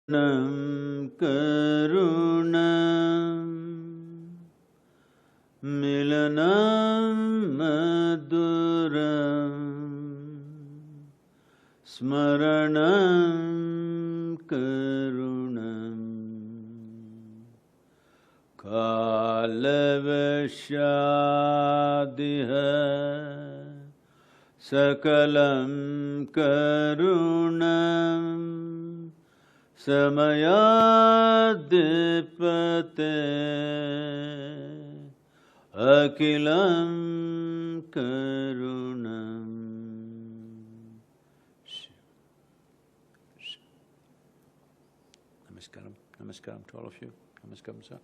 Nam karunam milanam maduram smaranam karunam kalavashadiha sakalam karunam samayadipate akilam karunam. Namaskaram. Namaskaram to all of you. Namaskaram, sir.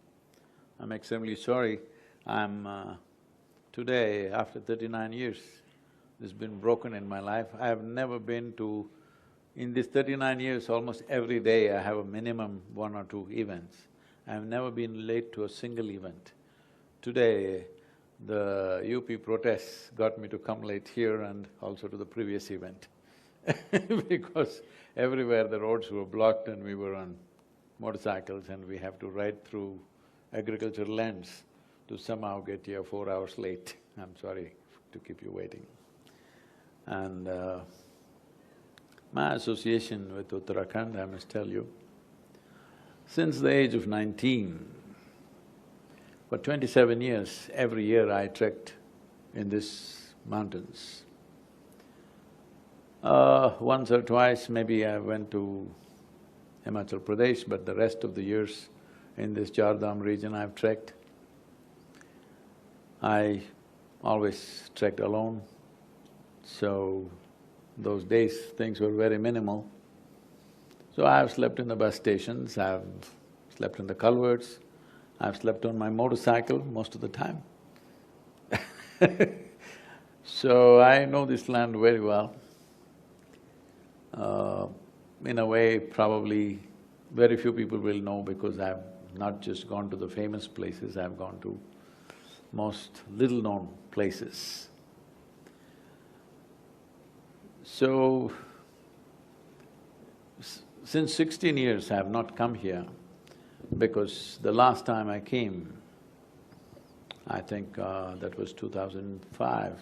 I'm extremely sorry. Today, after 39 years, this has been broken in my life. I have never been to… In these 39 years, almost every day I have a minimum 1 or 2 events. I have never been late to a single event. Today, the UP protests got me to come late here and also to the previous event because everywhere the roads were blocked and we were on motorcycles and we have to ride through agricultural lands to somehow get here 4 hours late. I'm sorry to keep you waiting. And my association with Uttarakhand, I must tell you, since the age of 19, for 27 years, every year I trekked in these mountains. Once or twice maybe I went to Himachal Pradesh, but the rest of the years in this Char Dham region I've trekked. I always trekked alone, so those days things were very minimal. So I've slept in the bus stations, I've slept in the culverts, I've slept on my motorcycle most of the time. So I know this land very well. In a way, probably very few people will know because I've not just gone to the famous places, I've gone to most little-known places. So, since 16 years I have not come here because the last time I came, I think that was 2005.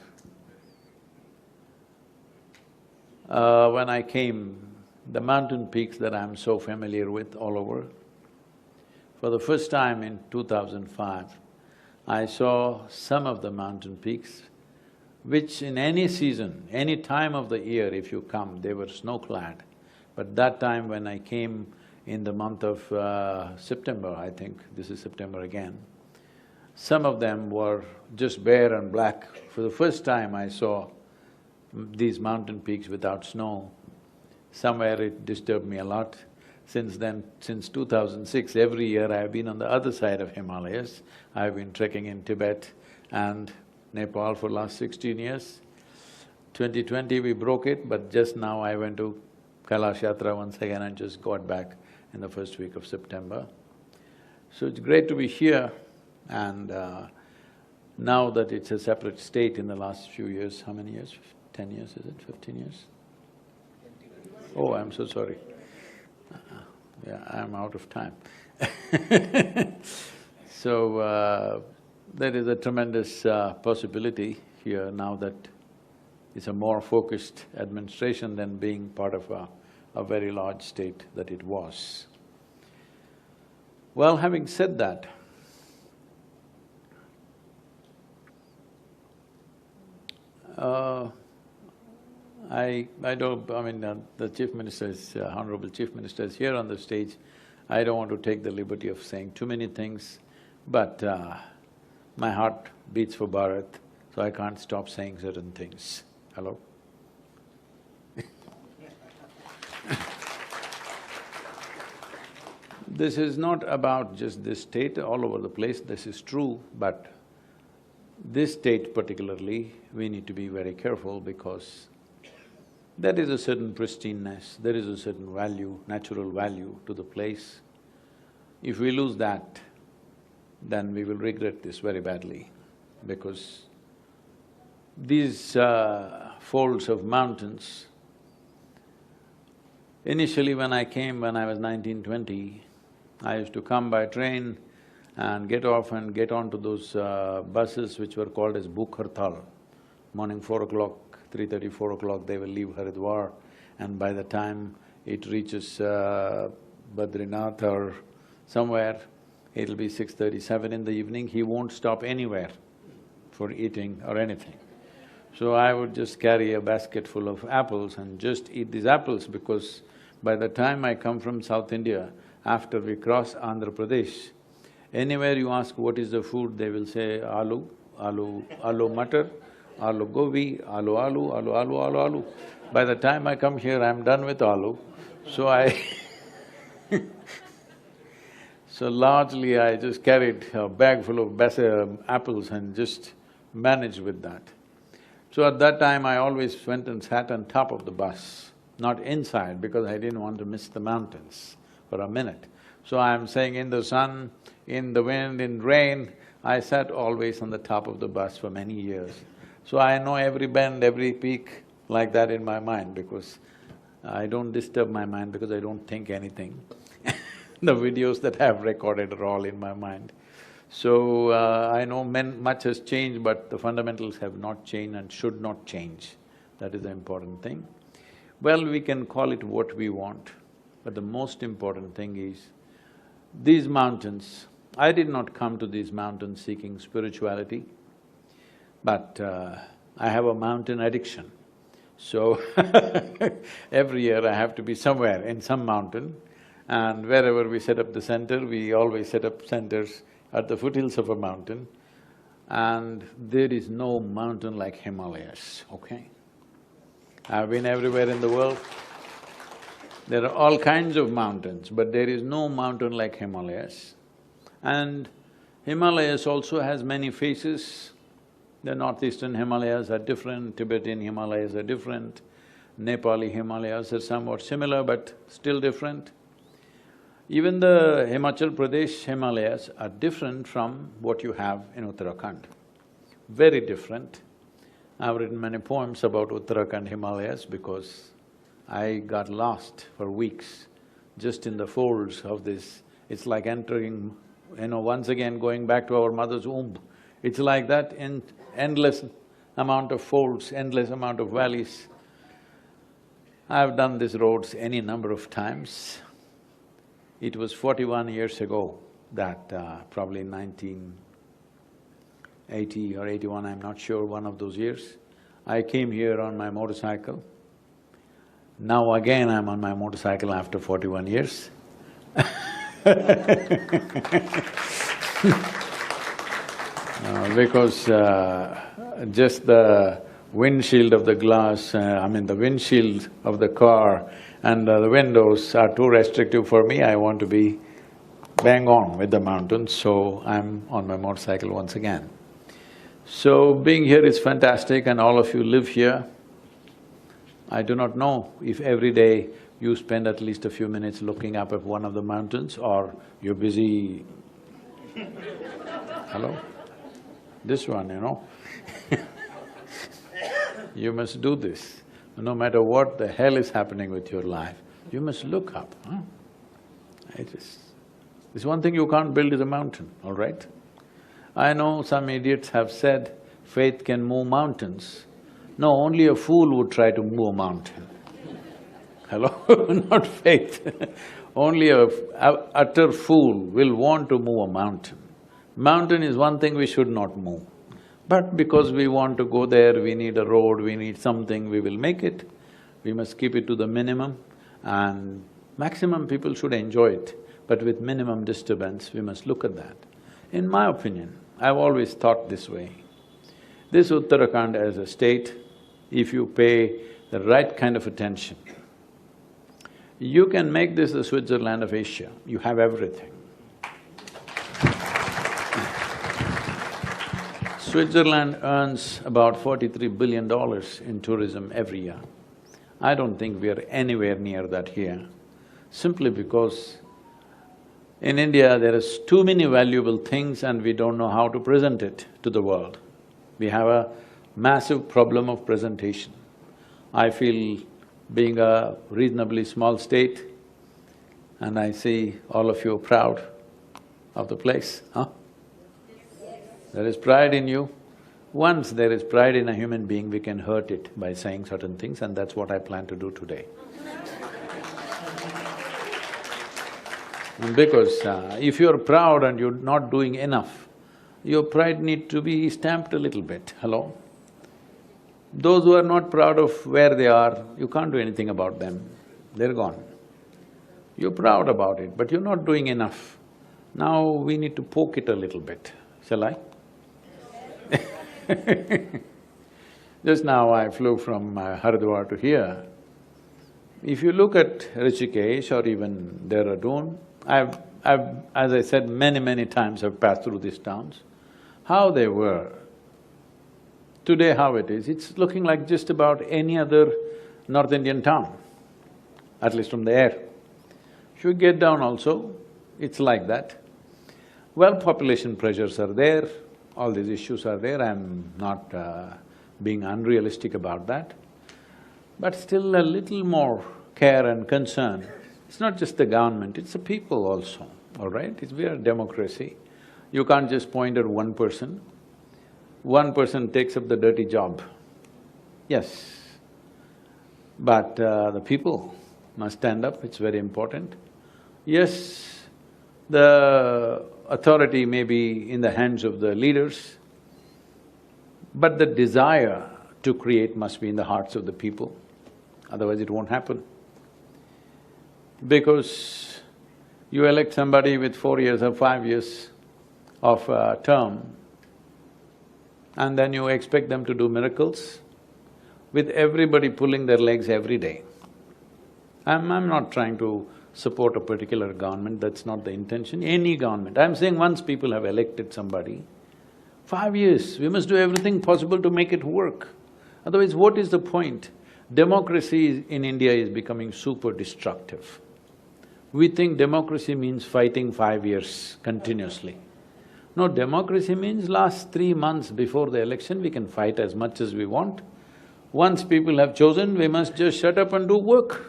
When I came, the mountain peaks that I'm so familiar with all over, for the first time in 2005, I saw some of the mountain peaks which in any season, any time of the year if you come, they were snow-clad. But that time when I came in the month of September, I think, this is September again, some of them were just bare and black. For the first time I saw these mountain peaks without snow. Somewhere it disturbed me a lot. Since then, since 2006, every year I have been on the other side of Himalayas. I have been trekking in Tibet and Nepal for last 16 years. 2020 we broke it, but just now I went to Kailash Yatra once again and just got back in the first week of September. So it's great to be here, and now that it's a separate state in the last few years, how many years? 10 years, is it? 15 years? Oh, I'm so sorry. Yeah, I'm out of time. So, there is a tremendous possibility here now that it's a more focused administration than being part of a very large state that it was. Well, having said that, I don't… I mean, the Chief Minister is… Honorable Chief Minister is here on the stage. I don't want to take the liberty of saying too many things, but my heart beats for Bharat, so I can't stop saying certain things. Hello? This is not about just this state, all over the place this is true, but this state particularly, we need to be very careful because there is a certain pristineness, there is a certain value, natural value to the place. If we lose that, then we will regret this very badly, because these folds of mountains, Initially when I came, when I was 19-20, I used to come by train and get off and get onto those buses which were called as Bhuk Hartal. Morning 4 o'clock, 3:30, 4 o'clock, they will leave Haridwar, and by the time it reaches Badrinath or somewhere, it'll be 6:37 in the evening. He won't stop anywhere for eating or anything. So I would just carry a basket full of apples and just eat these apples, because by the time I come from South India, after we cross Andhra Pradesh, anywhere you ask what is the food, they will say aloo, aloo matar, aloo gobi, aloo. By the time I come here, I'm done with aloo, so so largely I just carried a bag full of apples and just managed with that. So at that time, I always went and sat on top of the bus, not inside, because I didn't want to miss the mountains for a minute. So I'm saying in the sun, in the wind, in rain, I sat always on the top of the bus for many years. So I know every bend, every peak like that in my mind, because I don't disturb my mind because I don't think anything. The videos that I've recorded are all in my mind. So, I know much has changed, but the fundamentals have not changed and should not change. That is the important thing. Well, we can call it what we want, but the most important thing is, these mountains, I did not come to these mountains seeking spirituality, but I have a mountain addiction. So every year I have to be somewhere in some mountain, and wherever we set up the center, we always set up centers at the foothills of a mountain, and there is no mountain like Himalayas, okay? I've been everywhere in the world. There are all kinds of mountains, but there is no mountain like Himalayas. And Himalayas also has many faces. The northeastern Himalayas are different, Tibetan Himalayas are different, Nepali Himalayas are somewhat similar but still different. Even the Himachal Pradesh Himalayas are different from what you have in Uttarakhand, very different. I've written many poems about Uttarakhand Himalayas because I got lost for weeks just in the folds of this. It's like entering, once again going back to our mother's womb. It's like that in endless amount of folds, endless amount of valleys. I've done these roads any number of times. It was 41 years ago that probably 1980 or 81, I'm not sure, one of those years, I came here on my motorcycle. Now again I'm on my motorcycle after 41 years. Because just the windshield of the glass, the windshield of the car and the windows are too restrictive for me. I want to be bang on with the mountains, so I'm on my motorcycle once again. So being here is fantastic and all of you live here. I do not know if every day you spend at least a few minutes looking up at one of the mountains or you're busy… Hello? This one, You must do this. No matter what the hell is happening with your life, you must look up, huh? There's one thing you can't build is a mountain, all right? I know some idiots have said faith can move mountains. No, only a fool would try to move a mountain. Hello? Not faith. Only a utter fool will want to move a mountain. Mountain is one thing we should not move. But because we want to go there, we need a road, we need something, we will make it. We must keep it to the minimum, and maximum people should enjoy it, but with minimum disturbance, we must look at that. In my opinion, I've always thought this way. This Uttarakhand as a state, if you pay the right kind of attention, you can make this the Switzerland of Asia. You have everything. Switzerland earns about $43 billion in tourism every year. I don't think we are anywhere near that here, simply because in India there is too many valuable things and we don't know how to present it to the world. We have a massive problem of presentation. I feel being a reasonably small state, and I see all of you proud of the place, huh? There is pride in you. Once there is pride in a human being, we can hurt it by saying certain things, and that's what I plan to do today. Because if you're proud and you're not doing enough, your pride need to be stamped a little bit, hello? Those who are not proud of where they are, you can't do anything about them, they're gone. You're proud about it, but you're not doing enough. Now we need to poke it a little bit, shall I? Just now I flew from Haridwar to here. If you look at Rishikesh or even Dehradun, as I said many times, I've passed through these towns, how they were. Today how it is, it's looking like just about any other North Indian town, at least from the air. If you get down also, it's like that. Well, population pressures are there, all these issues are there, I'm not being unrealistic about that. But still a little more care and concern. It's not just the government, it's the people also, all right? We are a democracy. You can't just point at one person. One person takes up the dirty job, yes. But the people must stand up, it's very important. Yes, the authority may be in the hands of the leaders, but the desire to create must be in the hearts of the people, otherwise it won't happen. Because you elect somebody with 4 years or 5 years of term, and then you expect them to do miracles, with everybody pulling their legs every day. I'm not trying to support a particular government, that's not the intention, any government. I'm saying once people have elected somebody, 5 years, we must do everything possible to make it work. Otherwise, what is the point? Democracy in India is becoming super destructive. We think democracy means fighting 5 years continuously. No, democracy means last 3 months before the election, we can fight as much as we want. Once people have chosen, we must just shut up and do work.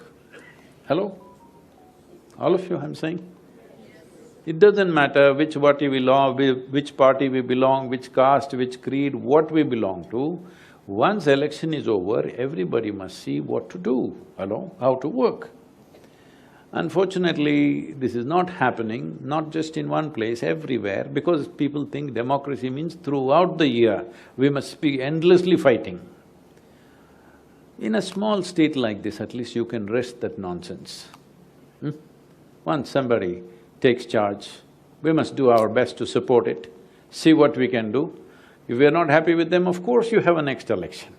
Hello? All of you, I'm saying? It doesn't matter which party we belong, which caste, which creed, what we belong to. Once election is over, everybody must see what to do, hello, how to work. Unfortunately, this is not happening, not just in one place, everywhere, because people think democracy means throughout the year, we must be endlessly fighting. In a small state like this, at least you can rest that nonsense. Once somebody takes charge, we must do our best to support it, see what we can do. If we are not happy with them, of course you have a next election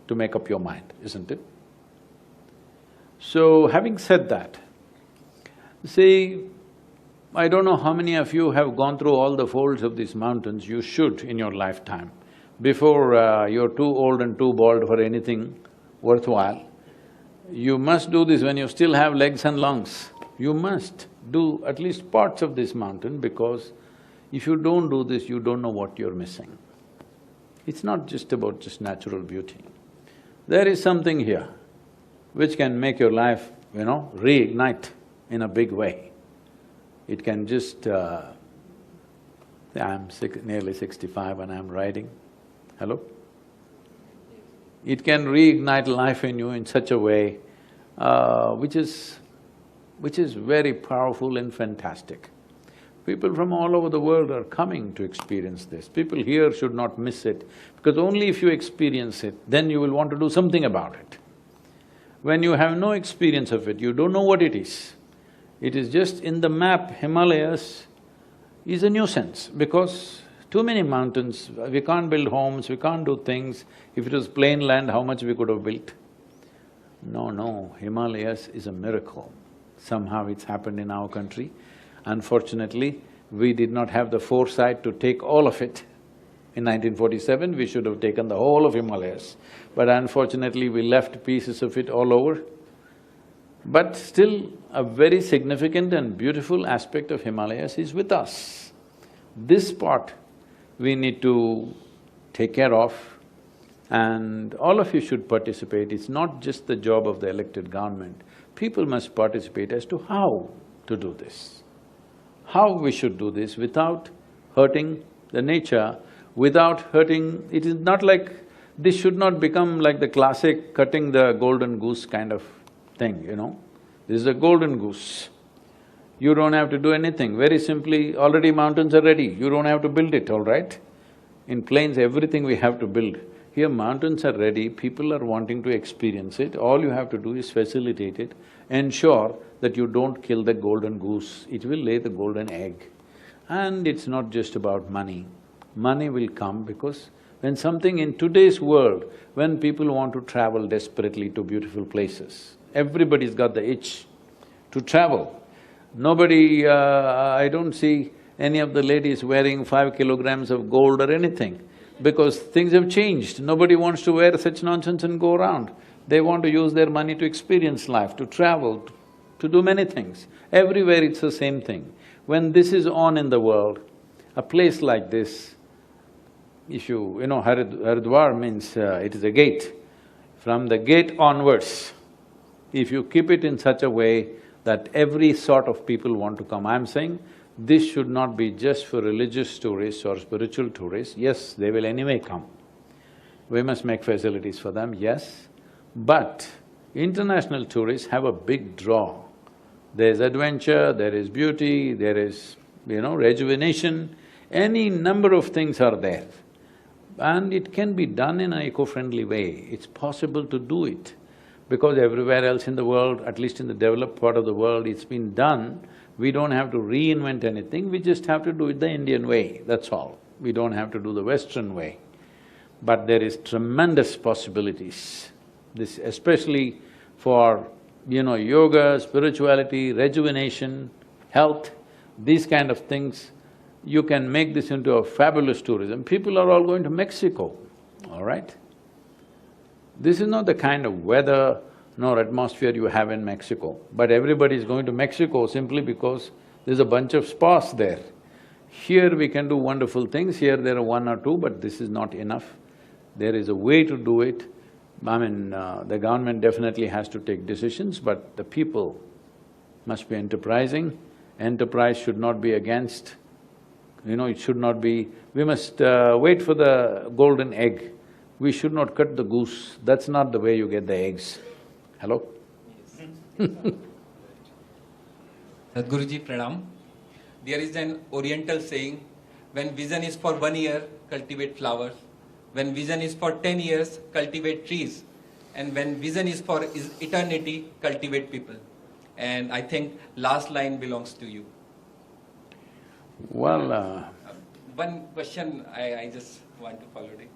to make up your mind, isn't it? So, having said that, see, I don't know how many of you have gone through all the folds of these mountains, you should in your lifetime. Before you're too old and too bald for anything worthwhile, you must do this when you still have legs and lungs. You must do at least parts of this mountain, because if you don't do this, you don't know what you're missing. It's not just about just natural beauty. There is something here which can make your life, reignite in a big way. It can just… I'm nearly 65 and I'm riding. Hello? It can reignite life in you in such a way which is very powerful and fantastic. People from all over the world are coming to experience this. People here should not miss it, because only if you experience it, then you will want to do something about it. When you have no experience of it, you don't know what it is. It is just in the map, Himalayas is a nuisance, because too many mountains, we can't build homes, we can't do things. If it was plain land, how much we could have built? No, Himalayas is a miracle. Somehow it's happened in our country. Unfortunately, we did not have the foresight to take all of it. In 1947, we should have taken the whole of Himalayas, but unfortunately we left pieces of it all over. But still, a very significant and beautiful aspect of Himalayas is with us. This part we need to take care of And all of you should participate. It's not just the job of the elected government. People must participate as to how to do this. How we should do this without hurting the nature, without hurting… It is not like… this should not become like the classic cutting the golden goose kind of thing, you know. This is a golden goose. You don't have to do anything, very simply, already mountains are ready, you don't have to build it, all right? In plains, everything we have to build. Here mountains are ready, people are wanting to experience it, all you have to do is facilitate it, ensure that you don't kill the golden goose, it will lay the golden egg. And it's not just about money. Money will come because when something in today's world, when people want to travel desperately to beautiful places, everybody's got the itch to travel. Nobody… I don't see any of the ladies wearing 5 kilograms of gold or anything, because things have changed. Nobody wants to wear such nonsense and go around. They want to use their money to experience life, to travel, to do many things. Everywhere it's the same thing. When this is on in the world, a place like this, if you know, Haridwar means it is a gate. From the gate onwards, if you keep it in such a way that every sort of people want to come, I'm saying this should not be just for religious tourists or spiritual tourists. Yes, they will anyway come. We must make facilities for them, yes, but international tourists have a big draw. There's adventure, there is beauty, there is, rejuvenation, any number of things are there. And it can be done in an eco-friendly way, it's possible to do it. Because everywhere else in the world, at least in the developed part of the world, it's been done. We don't have to reinvent anything, we just have to do it the Indian way, that's all. We don't have to do the Western way. But there is tremendous possibilities, this especially for, yoga, spirituality, rejuvenation, health, these kind of things. You can make this into a fabulous tourism. People are all going to Mexico, all right? This is not the kind of weather nor atmosphere you have in Mexico, but everybody is going to Mexico simply because there's a bunch of spas there. Here we can do wonderful things, here there are one or two, but this is not enough. There is a way to do it. I mean, the government definitely has to take decisions, but the people must be enterprising. Enterprise should not be against, it should not be… We must wait for the golden egg. We should not cut the goose, that's not the way you get the eggs. Hello? Sadhguruji, pranam. There is an oriental saying, when vision is for 1 year, cultivate flowers. When vision is for 10 years, cultivate trees. And when vision is for eternity, cultivate people. And I think last line belongs to you. Well… One question I just want to follow it.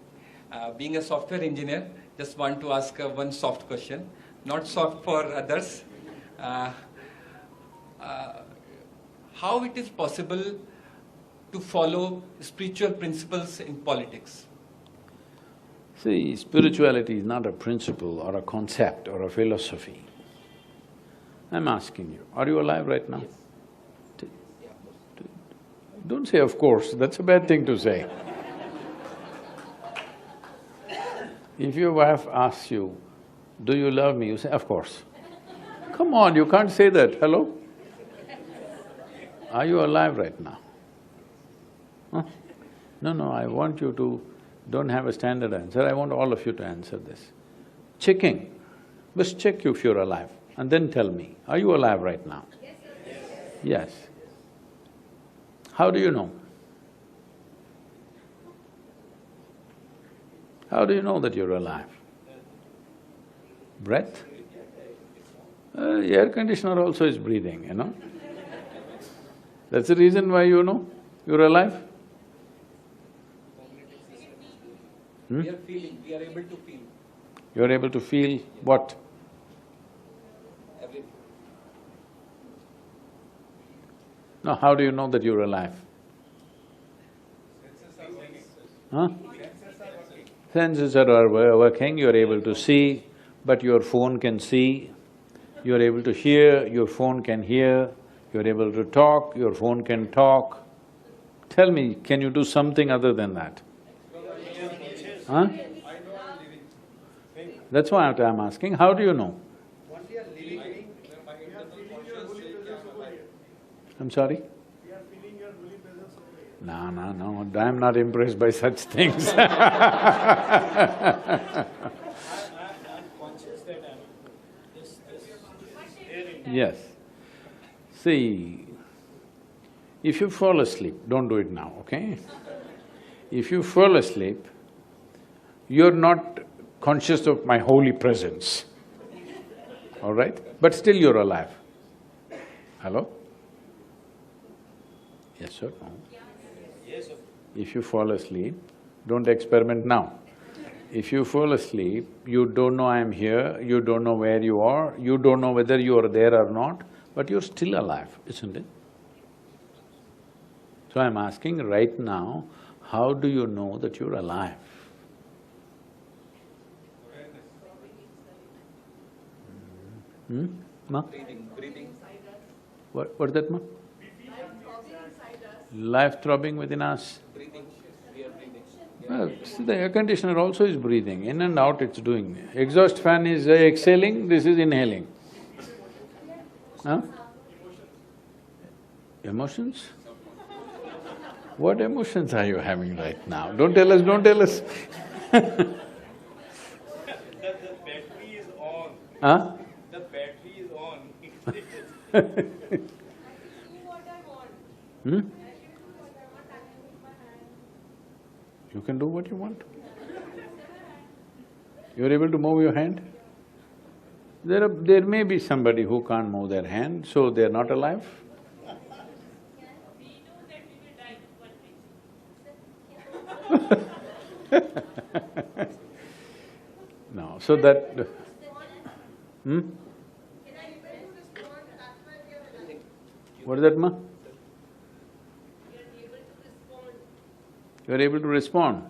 Being a software engineer, just want to ask one soft question, not soft for others. How it is possible to follow spiritual principles in politics? See, spirituality is not a principle or a concept or a philosophy. I'm asking you, are you alive right now? Yes. Don't say of course, that's a bad thing to say. If your wife asks you, do you love me? You say, of course. Come on, you can't say that, hello? Are you alive right now? Huh? No, I want you to… don't have a standard answer, I want all of you to answer this. Checking, just check if you're alive and then tell me, are you alive right now? Yes. How do you know? How do you know that you're alive? Breath? Air conditioner also is breathing, That's the reason why you know you're alive. We are feeling, we are able to feel. You're able to feel what? Everything. No, how do you know that you're alive? Huh? Senses are working, you're able to see, but your phone can see. You're able to hear, your phone can hear. You're able to talk, your phone can talk. Tell me, can you do something other than that? Huh? That's why I'm asking, how do you know? Once you are living, you are feeling your holy presence over here. I'm sorry? You are feeling your holy presence over here. No, I'm not impressed by such things. I'm conscious that I'm this there in Yes. See, if you fall asleep, don't do it now, okay? If you fall asleep, you're not conscious of my holy presence, all right? But still you're alive. Hello? Yes or no? Yes, sir. If you fall asleep, don't experiment now. If you fall asleep, you don't know I'm here, you don't know where you are, you don't know whether you are there or not, but you're still alive, isn't it? So I'm asking right now, how do you know that you're alive? Ma? Breathing. What's that, ma? Life throbbing within us. Breathing. We are breathing. Well, see, the air conditioner also is breathing, in and out it's doing. Exhaust fan is exhaling, this is inhaling. Huh? Emotions? What emotions are you having right now? Don't tell us, don't tell us. The battery is on. Huh? The battery is on. Hmm? You can do what you want. You're able to move your hand? There may be somebody who can't move their hand, so they're not alive. No, so that… Hmm? What is that, ma? You're able to respond.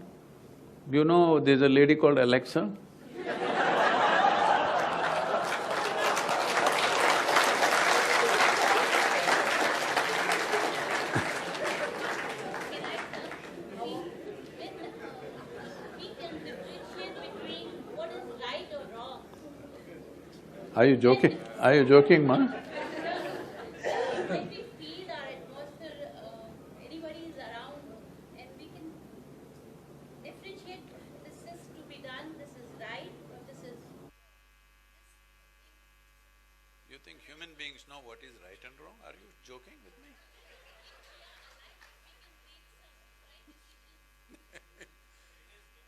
You know, there's a lady called Alexa. Are you joking? Are you joking, ma? When we feel our atmosphere, anybody is around, and we can differentiate this is to be done, this is right, or this is… You think human beings know what is right and wrong? Are you joking with me?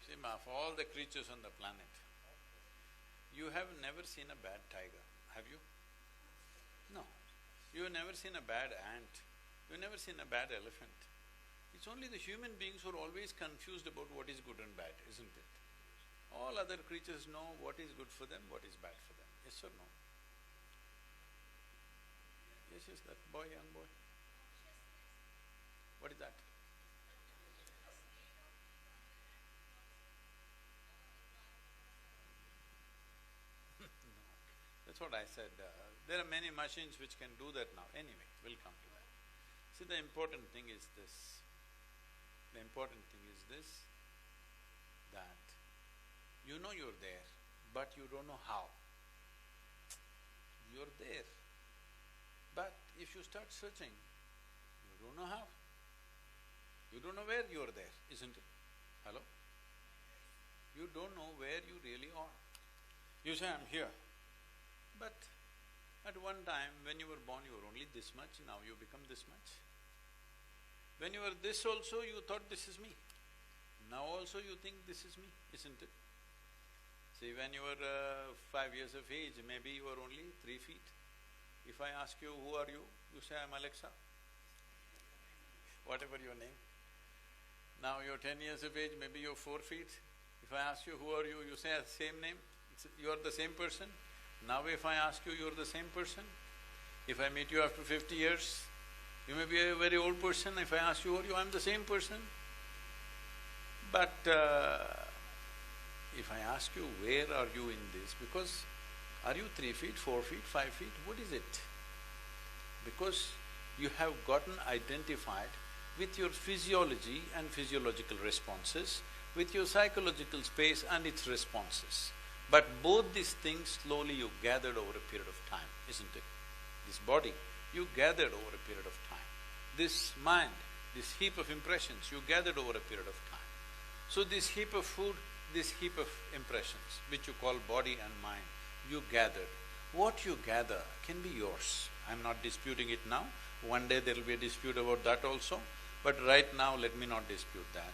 See, ma, of all the creatures on the planet, you have never seen a bad tiger, have you? No. You've never seen a bad ant, you've never seen a bad elephant. It's only the human beings who are always confused about what is good and bad, isn't it? All other creatures know what is good for them, what is bad for them, yes or no? Yes, yes, that boy, young boy. What is that? That's what I said. There are many machines which can do that now. Anyway, we'll come to that. See, the important thing is this. The important thing is this, that you know you're there, but you don't know how. You're there, but if you start searching, you don't know how. You don't know where you're there, isn't it? Hello? You don't know where you really are. You say, I'm here. But at one time, when you were born, you were only this much, now you become this much. When you were this also, you thought this is me. Now also you think this is me, isn't it? See, when you were 5 years of age, maybe you were only 3 feet. If I ask you, who are you? You say, I'm Alexa. Whatever your name. Now you're 10 years of age, maybe you're 4 feet. If I ask you, who are you? You say, same name. You're the same person. Now if I ask you, you're the same person. If I meet you after 50 years, you may be a very old person. If I ask you, who are you? I'm the same person. But if I ask you, where are you in this? Because are you 3 feet, 4 feet, 5 feet? What is it? Because you have gotten identified with your physiology and physiological responses, with your psychological space and its responses. But both these things slowly you gathered over a period of time, isn't it? This body, you gathered over a period of time. This mind, this heap of impressions, you gathered over a period of time. So this heap of food, this heap of impressions, which you call body and mind, you gathered. What you gather can be yours. I'm not disputing it now. One day there will be a dispute about that also. But right now, let me not dispute that.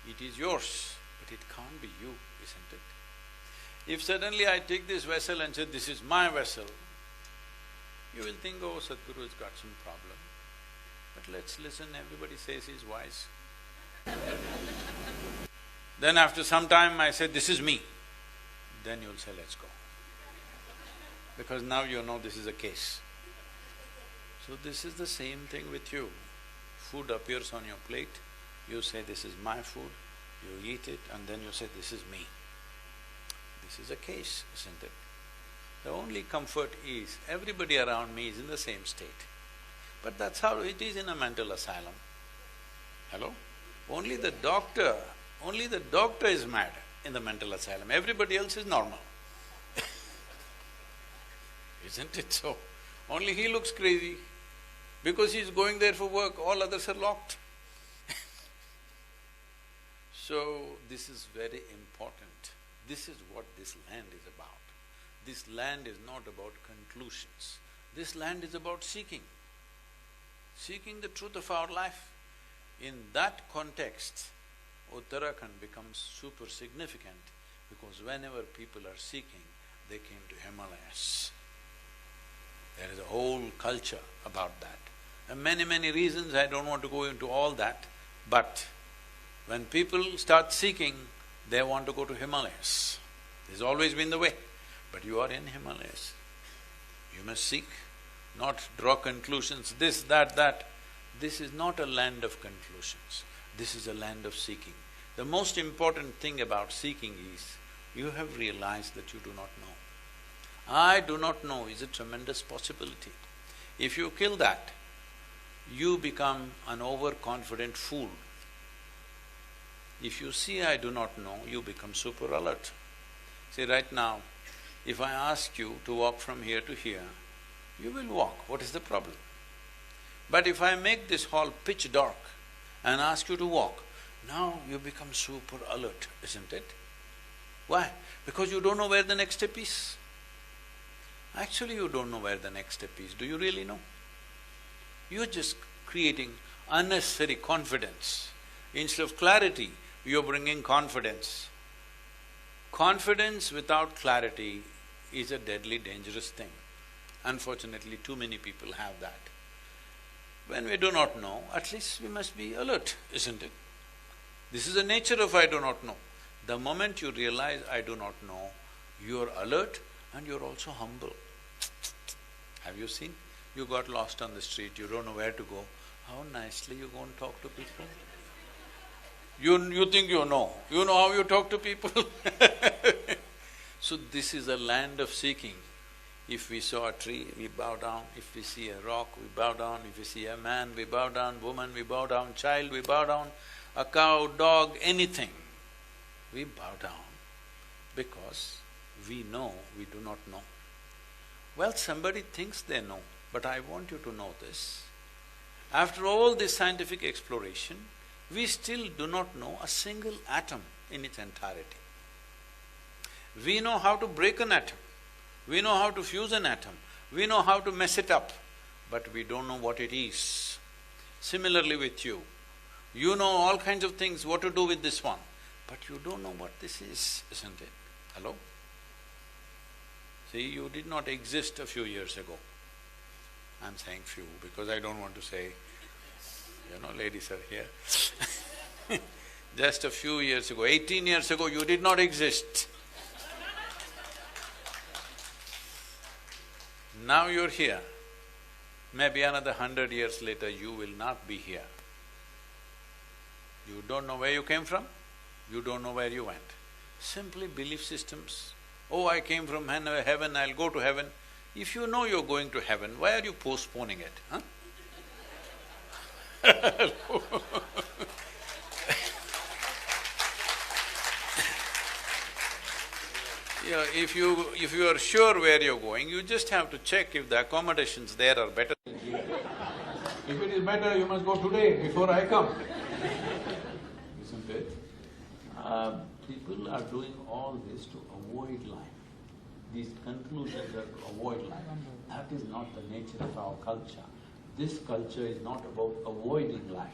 It is yours, but it can't be you, isn't it? If suddenly I take this vessel and say, this is my vessel, you will think, oh, Sadhguru has got some problem. But let's listen, everybody says he's wise. Then after some time I say, this is me. Then you'll say, let's go. Because now you know this is a case. So this is the same thing with you. Food appears on your plate, you say, this is my food, you eat it, and then you say, this is me. This is a case, isn't it? The only comfort is, everybody around me is in the same state. But that's how it is in a mental asylum. Hello? Only the doctor is mad in the mental asylum, everybody else is normal. Isn't it so? Only he looks crazy. Because he's going there for work, all others are locked. So, this is very important. This is what this land is about. This land is not about conclusions. This land is about seeking the truth of our life. In that context, Uttarakhand becomes super significant because whenever people are seeking, they came to Himalayas. There is a whole culture about that. And many reasons, I don't want to go into all that, but when people start seeking, they want to go to Himalayas. This has always been the way. But you are in Himalayas. You must seek, not draw conclusions, this, that. This is not a land of conclusions. This is a land of seeking. The most important thing about seeking is, you have realized that you do not know. I do not know is a tremendous possibility. If you kill that, you become an overconfident fool. If you see I do not know, you become super alert. See, right now, if I ask you to walk from here to here, you will walk. What is the problem? But if I make this hall pitch dark and ask you to walk, now you become super alert, isn't it? Why? Because you don't know where the next step is. Actually, you don't know where the next step is. Do you really know? You're just creating unnecessary confidence. Instead of clarity, you're bringing confidence. Confidence without clarity is a deadly dangerous thing. Unfortunately, too many people have that. When we do not know, at least we must be alert, isn't it? This is the nature of I do not know. The moment you realize I do not know, you're alert and you're also humble. Have you seen? You got lost on the street, you don't know where to go. How nicely you go and talk to people. You think you know how you talk to people. So this is a land of seeking. If we saw a tree, we bow down. If we see a rock, we bow down. If we see a man, we bow down. Woman, we bow down. Child, we bow down. A cow, dog, anything, we bow down because we know we do not know. Well, somebody thinks they know, but I want you to know this. After all this scientific exploration, we still do not know a single atom in its entirety. We know how to break an atom, we know how to fuse an atom, we know how to mess it up, but we don't know what it is. Similarly with you, you know all kinds of things, what to do with this one, but you don't know what this is, isn't it? Hello? See, you did not exist a few years ago. I'm saying few because I don't want to say, ladies are here. Just a few years ago, 18 years ago, you did not exist. Now you're here. Maybe another 100 years later, you will not be here. You don't know where you came from, you don't know where you went. Simply belief systems. Oh, I came from heaven, I'll go to heaven. If you know you're going to heaven, why are you postponing it, huh? Yeah, if you are sure where you're going, you just have to check if the accommodations there are better. If it is better, you must go today before I come. Isn't it? People are doing all this to avoid life. These conclusions are to avoid life. That is not the nature of our culture. This culture is not about avoiding life.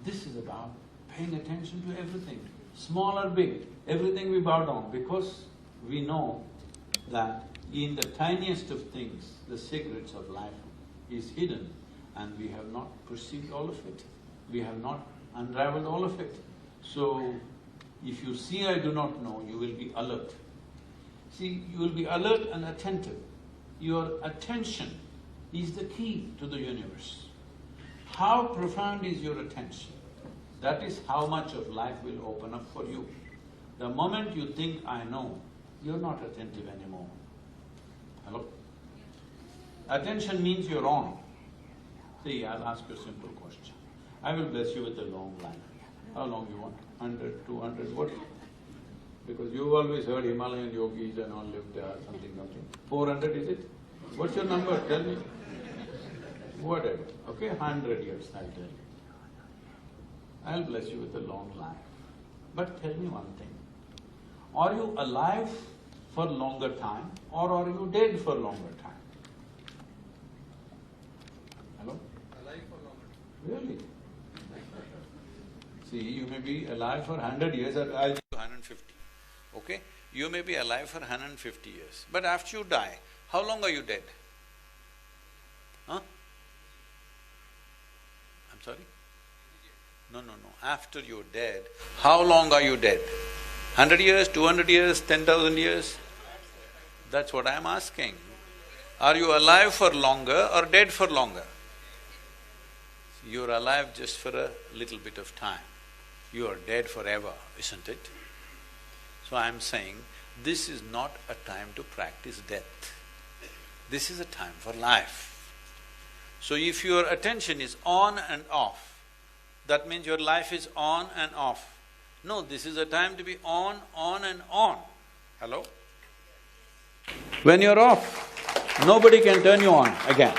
This is about paying attention to everything, small or big, everything we bow down, because we know that in the tiniest of things, the secrets of life is hidden, and we have not perceived all of it. We have not unraveled all of it. So, if you see I do not know, you will be alert. See, you will be alert and attentive. Your attention is the key to the universe. How profound is your attention? That is how much of life will open up for you. The moment you think, I know, you're not attentive anymore. Hello? Attention means you're on. See, I'll ask you a simple question. I will bless you with a long life. How long you want? 100, 200, what? Because you've always heard Himalayan yogis and all lived there, something. 400 is it? What's your number? Tell me. Whatever, okay? 100 years, I'll tell you. I'll bless you with a long life. But tell me one thing. Are you alive for longer time or are you dead for longer time? Hello? Alive for longer. Really? See, you may be alive for 100 years or I'll give you 150, okay? You may be alive for 150 years, but after you die, how long are you dead? Huh? I'm sorry? No. After you're dead, how long are you dead? 100 years, 200 years, 10,000 years? That's what I'm asking. Are you alive for longer or dead for longer? You're alive just for a little bit of time. You are dead forever, isn't it? So I'm saying, this is not a time to practice death. This is a time for life. So if your attention is on and off, that means your life is on and off. No, this is a time to be on and on. Hello? When you're off, nobody can turn you on again.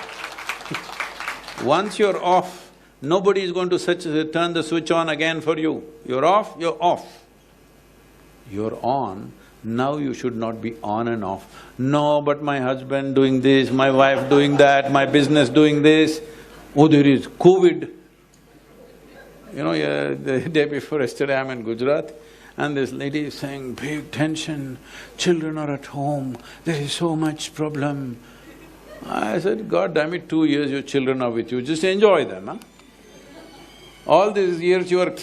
Once you're off, nobody is going to turn the switch on again for you. You're off, you're off. You're on, now you should not be on and off. No, but my husband doing this, my wife doing that, my business doing this. Oh, there is COVID. You know, the day before yesterday I'm in Gujarat and this lady is saying, big tension, children are at home, there is so much problem. I said, God damn it, 2 years your children are with you, just enjoy them, huh? All these years you are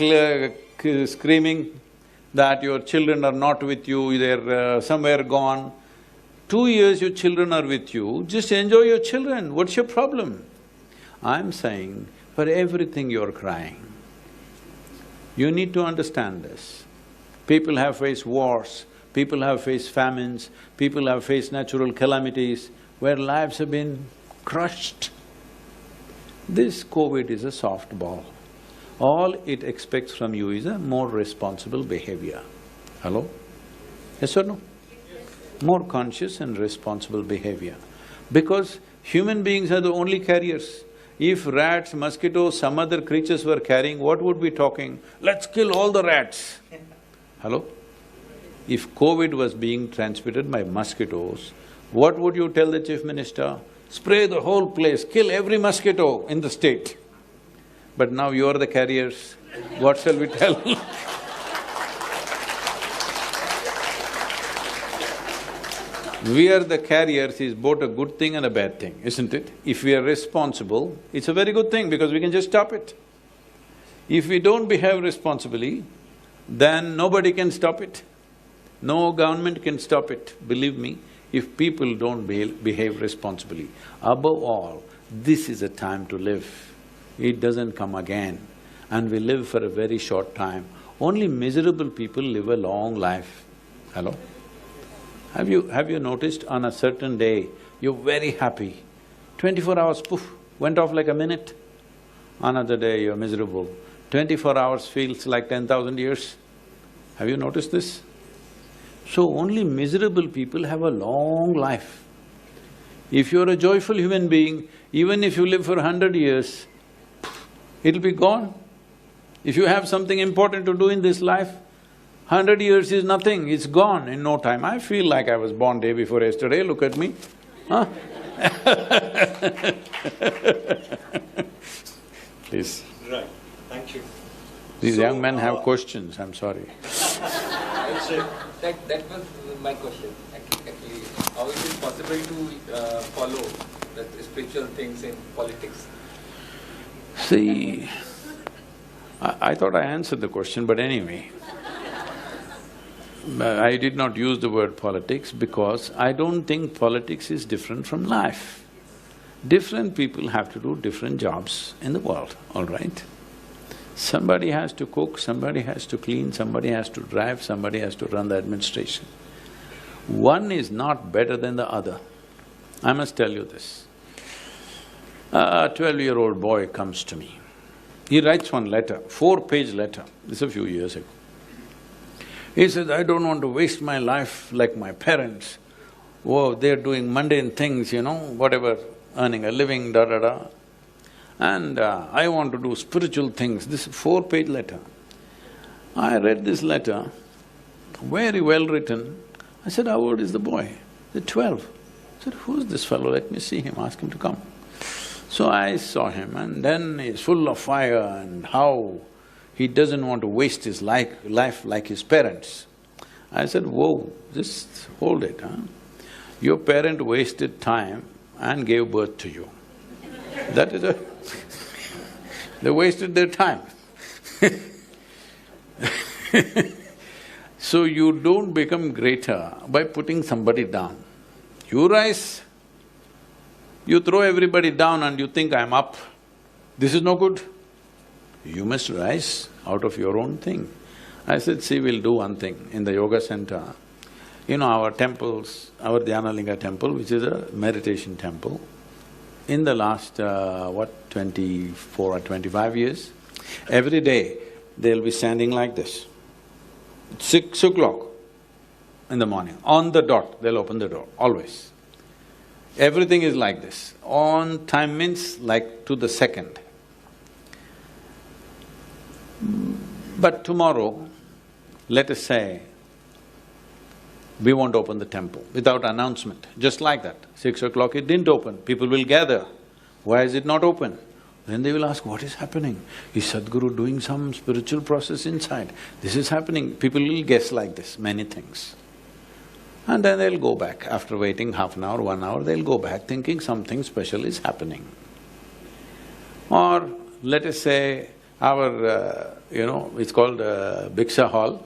screaming that your children are not with you, they're somewhere gone. 2 years your children are with you, just enjoy your children, what's your problem? I'm saying, for everything you're crying. You need to understand this. People have faced wars, people have faced famines, people have faced natural calamities where lives have been crushed. This COVID is a soft ball. All it expects from you is a more responsible behavior. Hello? Yes or no? Yes. More conscious and responsible behavior. Because human beings are the only carriers. If rats, mosquitoes, some other creatures were carrying, what would be talking? Let's kill all the rats. Hello? If COVID was being transmitted by mosquitoes, what would you tell the chief minister? Spray the whole place, kill every mosquito in the state. But now you are the carriers, what shall we tell? We are the carriers is both a good thing and a bad thing, isn't it? If we are responsible, it's a very good thing because we can just stop it. If we don't behave responsibly, then nobody can stop it. No government can stop it, believe me, if people don't behave responsibly. Above all, this is a time to live. It doesn't come again, and we live for a very short time. Only miserable people live a long life. Hello? Have you noticed on a certain day, you're very happy, 24 hours, poof, went off like a minute. Another day you're miserable, 24 hours feels like 10,000 years. Have you noticed this? So only miserable people have a long life. If you're a joyful human being, even if you live for 100 years, it'll be gone. If you have something important to do in this life, 100 years is nothing, it's gone in no time. I feel like I was born day before yesterday, look at me, huh? Please. Right, thank you. These So, young men have questions, I'm sorry. That was my question. Actually, how is it possible to follow the spiritual things in politics? See, I thought I answered the question, but anyway. I did not use the word politics because I don't think politics is different from life. Different people have to do different jobs in the world, all right? Somebody has to cook, somebody has to clean, somebody has to drive, somebody has to run the administration. One is not better than the other. I must tell you this. A 12-year-old boy comes to me. He writes one letter, 4-page letter, this is a few years ago. He says, I don't want to waste my life like my parents. Oh, they're doing mundane things, whatever, earning a living, da-da-da. And I want to do spiritual things. This 4-page letter. I read this letter, very well written. I said, how old is the boy? He said, 12. I said, who's this fellow? Let me see him, ask him to come. So I saw him and then he's full of fire and how he doesn't want to waste his life like his parents. I said, whoa, just hold it, huh? Your parent wasted time and gave birth to you. That is a… they wasted their time. So you don't become greater by putting somebody down. You rise, you throw everybody down and you think, I'm up. This is no good. You must rise out of your own thing. I said, see, we'll do one thing in the yoga center. Our temples, our Dhyanalinga temple, which is a meditation temple, in the last, 24 or 25 years, every day they'll be standing like this. 6 o'clock in the morning, on the dot, they'll open the door, always. Everything is like this. On time means like to the second. But tomorrow, let us say, we won't open the temple without announcement, just like that. 6 o'clock it didn't open, people will gather. Why is it not open? Then they will ask, what is happening? Is Sadhguru doing some spiritual process inside? This is happening. People will guess like this, many things. And then they'll go back. After waiting half an hour, 1 hour, they'll go back thinking something special is happening. Or let us say, our, it's called Bhiksha Hall,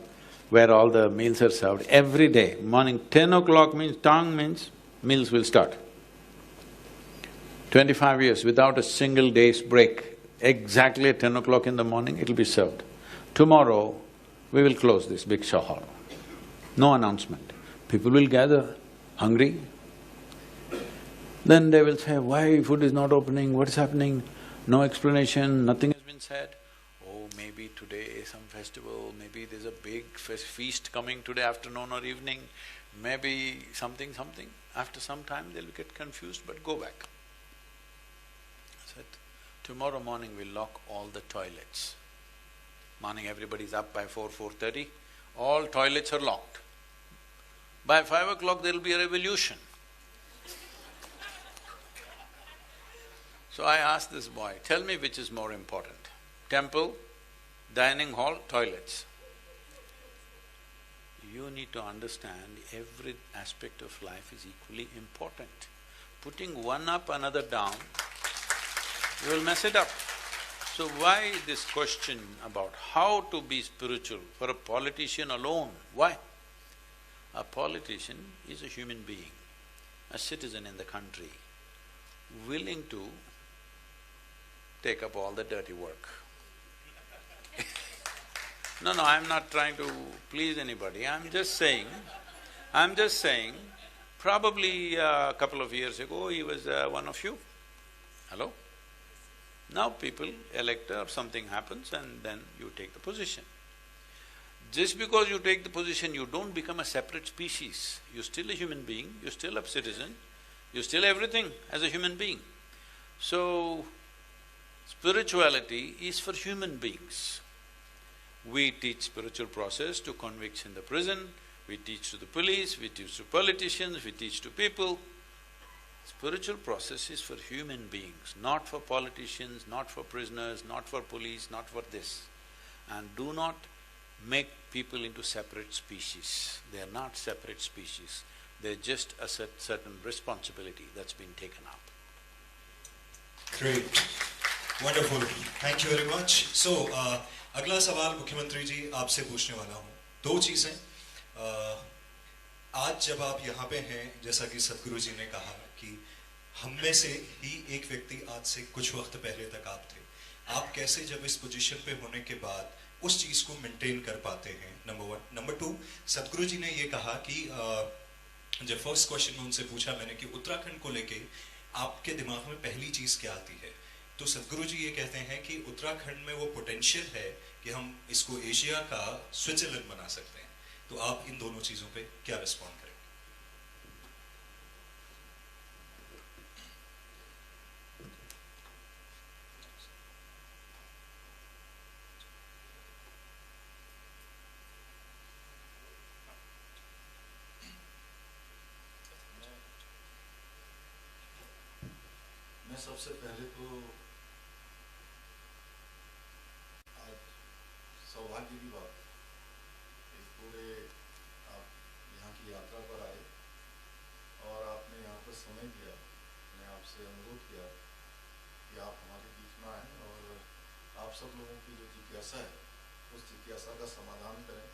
where all the meals are served. Every day, morning 10 o'clock means, tang means, meals will start. 25 years without a single day's break, exactly at 10 o'clock in the morning, it'll be served. Tomorrow, we will close this Bhiksha Hall. No announcement. People will gather, hungry. Then they will say, why food is not opening, what is happening? No explanation, nothing has been said. Oh, maybe today is some festival, maybe there's a big feast coming today afternoon or evening, maybe something. After some time they'll get confused, but go back. I said, tomorrow morning we'll lock all the toilets. Morning everybody's up by 4:30, all toilets are locked. By 5 o'clock there'll be a revolution. So I asked this boy, tell me which is more important, temple, dining hall, toilets. You need to understand every aspect of life is equally important. Putting one up, another down, you will mess it up. So why this question about how to be spiritual for a politician alone? Why? A politician is a human being, a citizen in the country, willing to take up all the dirty work. No, I'm not trying to please anybody, I'm just saying, probably a couple of years ago he was one of you. Hello? Now people elect or something happens and then you take the position. Just because you take the position, you don't become a separate species. You're still a human being, you're still a citizen, you're still everything as a human being. So, spirituality is for human beings. We teach spiritual process to convicts in the prison, we teach to the police, we teach to politicians, we teach to people. Spiritual process is for human beings, not for politicians, not for prisoners, not for police, not for this. And do not make people into separate species. They are not separate species. They're just a certain responsibility that's been taken up. Great, wonderful. Thank you very much. So, अगला सवाल मुख्यमंत्री जी आपसे पूछने वाला हूँ। दो चीजें, आज जब आप यहाँ पे हैं, जैसा कि सदगुरु जी ने कहा कि हम में से ही एक व्यक्ति आज से कुछ वक्त पहले तक आप थे, आप कैसे जब इस पोजीशन पे होने के बाद उस चीज को मेंटेन कर पाते हैं, नंबर वन। नंबर टू, सदगुरु जी ने ये कहा कि जब फर्स्ट क्वेश्चन उनसे पूछा मैंने कि उत्तराखंड को लेके आपके दिमाग में पहली चीज क्या आती है, तो सदगुरु जी ये कहते हैं कि उत्तराखंड में वो पोटेंशियल है कि हम इसको एशिया का स्विट्जरलैंड बना सकते हैं। तो आप इन दोनों चीजों पे क्या रिस्पॉन्ड करेंगे? मैं सबसे पहले तो आज सौभाग्य की बात है कि पूरे आप यहाँ की यात्रा पर आए और आपने यहाँ पर समय दिया। मैं आपसे अनुरोध किया कि आप हमारे बीच में आएँ और आप सब लोगों की जो जिज्ञासा है उस जिज्ञासा का समाधान करें।